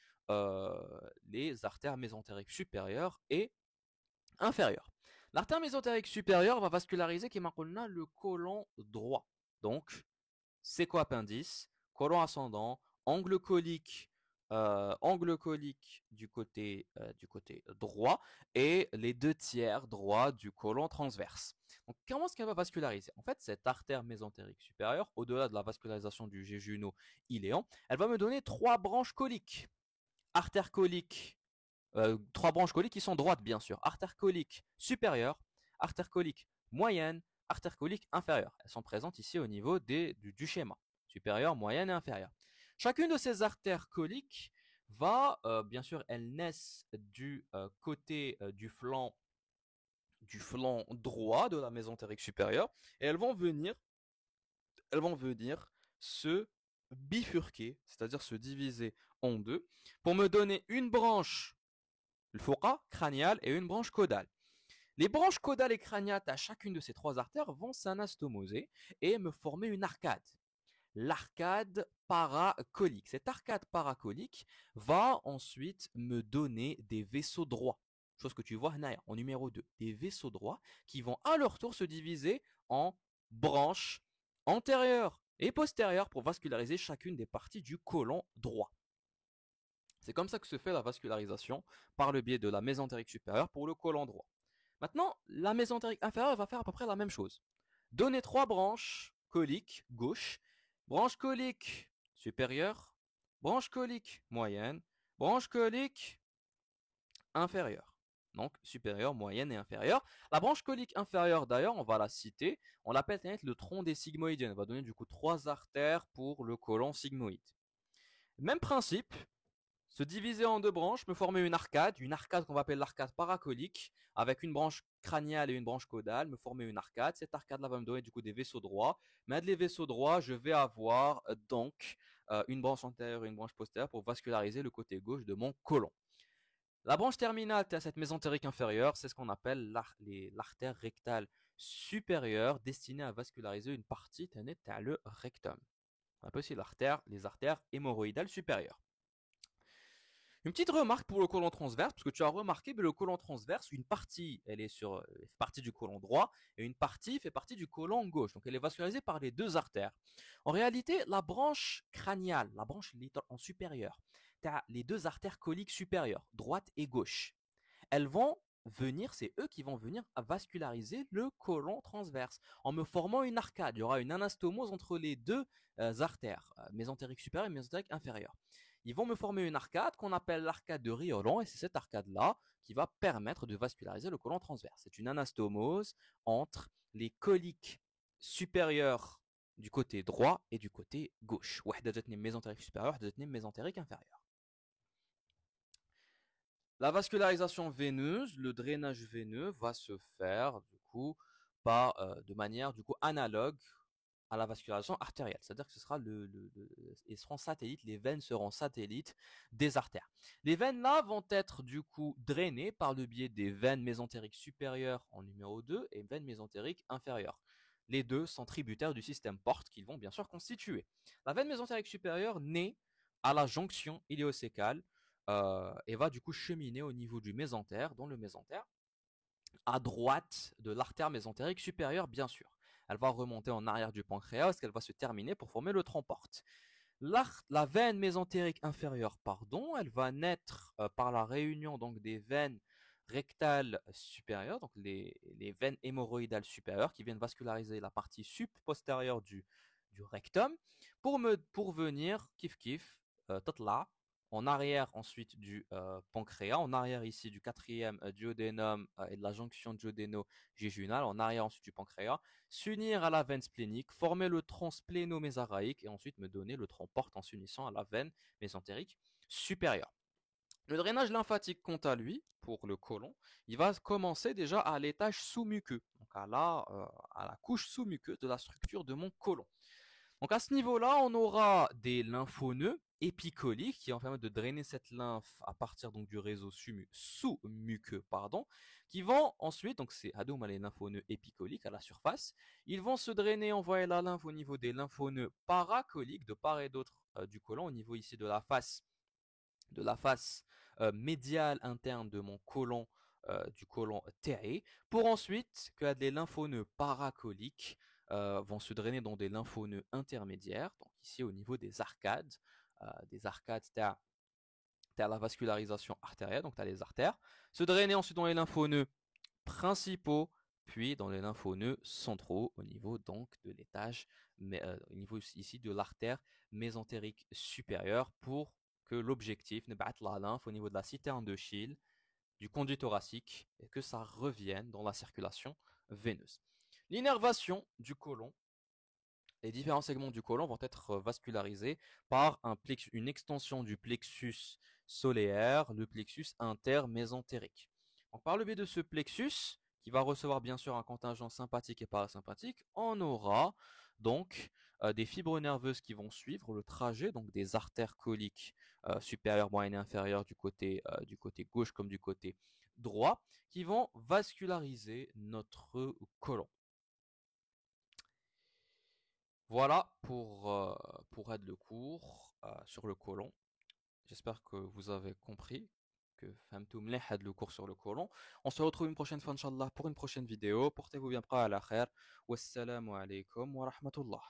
les artères mésentériques supérieures et inférieures. L'artère mésentérique supérieure va vasculariser le côlon droit. Donc, séco-appendice, côlon ascendant, angle colique angle colique du côté droit et les 2 tiers droits du côlon transverse. Donc, comment est-ce qu'elle va vasculariser? En fait, cette artère mésentérique supérieure, au-delà de la vascularisation du jéjuno-iléon, elle va me donner 3 branches coliques. Artère colique, 3 branches coliques qui sont droites, bien sûr. Artère colique supérieure, artère colique moyenne, artère colique inférieure. Elles sont présentes ici au niveau du schéma. Supérieure, moyenne et inférieure. Chacune de ces artères coliques bien sûr, elles naissent du côté du flanc droit de la mésentérique supérieure et elles vont venir se bifurquer, c'est-à-dire se diviser en deux, pour me donner une branche le foura crâniale et une branche caudale. Les branches caudales et crâniales à chacune de ces 3 artères vont s'anastomoser et me former une arcade. L'arcade paracolique. Cette arcade paracolique va ensuite me donner des vaisseaux droits. Chose que tu vois en numéro 2. Des vaisseaux droits qui vont à leur tour se diviser en branches antérieures et postérieures pour vasculariser chacune des parties du côlon droit. C'est comme ça que se fait la vascularisation par le biais de la mésentérique supérieure pour le côlon droit. Maintenant, la mésentérique inférieure va faire à peu près la même chose. Donner 3 branches coliques gauche, branche colique supérieure, branche colique moyenne, branche colique inférieure. Donc supérieure, moyenne et inférieure. La branche colique inférieure, d'ailleurs, on va la citer. On l'appelle le tronc des sigmoïdiens. On va donner du coup 3 artères pour le côlon sigmoïde. Même principe, se diviser en 2 branches, me former une arcade qu'on va appeler l'arcade paracolique, avec une branche crâniale et une branche caudale, me former une arcade. Cette arcade-là va me donner du coup des vaisseaux droits. Mais les vaisseaux droits, je vais avoir donc une branche antérieure et une branche postérieure pour vasculariser le côté gauche de mon côlon. La branche terminale à cette mésentérique inférieure, c'est ce qu'on appelle l'artère rectale supérieure, destinée à vasculariser une partie le rectum. On appelle aussi les artères hémorroïdales supérieures. Une petite remarque pour le côlon transverse, parce que tu as remarqué que le côlon transverse, une partie, elle fait partie du côlon droit, et une partie fait partie du côlon gauche. Donc elle est vascularisée par les 2 artères. En réalité, la branche crâniale, la branche en supérieur, tu as les 2 artères coliques supérieures, droite et gauche. Elles vont venir, c'est eux qui vont venir à vasculariser le côlon transverse en me formant une arcade. Il y aura une anastomose entre les 2 artères, mésentérique supérieure et mésentérique inférieure. Ils vont me former une arcade qu'on appelle l'arcade de Riolan et c'est cette arcade-là qui va permettre de vasculariser le côlon transverse. C'est une anastomose entre les coliques supérieures du côté droit et du côté gauche. واحدة جاتني mésentérique supérieure, واحدة جاتني mésentérique inférieure. La vascularisation veineuse, le drainage veineux va se faire du coup de manière du coup analogue à la vascularisation artérielle. C'est-à-dire que ce sera ils seront satellites, les veines seront satellites des artères. Les veines là vont être du coup drainées par le biais des veines mésentériques supérieures en numéro 2 et veines mésentériques inférieures. Les deux sont tributaires du système porte qu'ils vont bien sûr constituer. La veine mésentérique supérieure naît à la jonction iléosécale et va du coup cheminer au niveau du mésentère, dont le mésentère à droite de l'artère mésentérique supérieure, bien sûr. Elle va remonter en arrière du pancréas, qu'elle va se terminer pour former le tronc porte. La veine mésentérique inférieure, elle va naître par la réunion donc des veines rectales supérieures, donc les veines hémorroïdales supérieures qui viennent vasculariser la partie postérieure du rectum pour venir kif kif là en arrière ensuite du pancréas, en arrière ici du 4e duodénum et de la jonction duodéno-jéjunale, en arrière ensuite du pancréas, s'unir à la veine splénique, former le tronc splénomésaraïque et ensuite me donner le tronc porte en s'unissant à la veine mésentérique supérieure. Le drainage lymphatique, quant à lui, pour le côlon, il va commencer déjà à l'étage sous-muqueux, donc à la couche sous-muqueuse de la structure de mon côlon. Donc à ce niveau-là, on aura des lymphonoeux épicoliques qui vont permettre de drainer cette lymphe à partir donc du réseau sous-muqueux, qui vont ensuite, donc c'est Adoum les lymphonoeux épicoliques à la surface, ils vont se drainer, envoyer la lymphe au niveau des lymphonoeux paracoliques de part et d'autre du côlon, au niveau ici de la face médiale interne de mon côlon, du côlon terré, pour ensuite que les lymphonoeux paracoliques vont se drainer dans des lymphonoeux intermédiaires, donc ici au niveau des arcades, c'est-à-dire tu as la vascularisation artérielle, donc tu as les artères, se drainer ensuite dans les lymphonodes principaux, puis dans les lymphonodes centraux au niveau donc de l'étage, mais au niveau ici de l'artère mésentérique supérieure pour que l'objectif ne batte la lymphe au niveau de la citerne de Schill, du conduit thoracique et que ça revienne dans la circulation veineuse. L'innervation du côlon, les différents segments du côlon vont être vascularisés par une extension du plexus solaire, le plexus intermésentérique. Donc, par le biais de ce plexus, qui va recevoir bien sûr un contingent sympathique et parasympathique, on aura donc des fibres nerveuses qui vont suivre le trajet donc des artères coliques supérieures, moyennes et inférieures du côté gauche comme du côté droit, qui vont vasculariser notre côlon. Voilà pour aide le cours sur le côlon. J'espère que vous avez compris que فهمتوا مليح هاد le cours sur le côlon. On se retrouve une prochaine fois, Inch'Allah, pour une prochaine vidéo. Portez-vous bien, prêts à la khair. Wassalamu alaikum wa rahmatullah.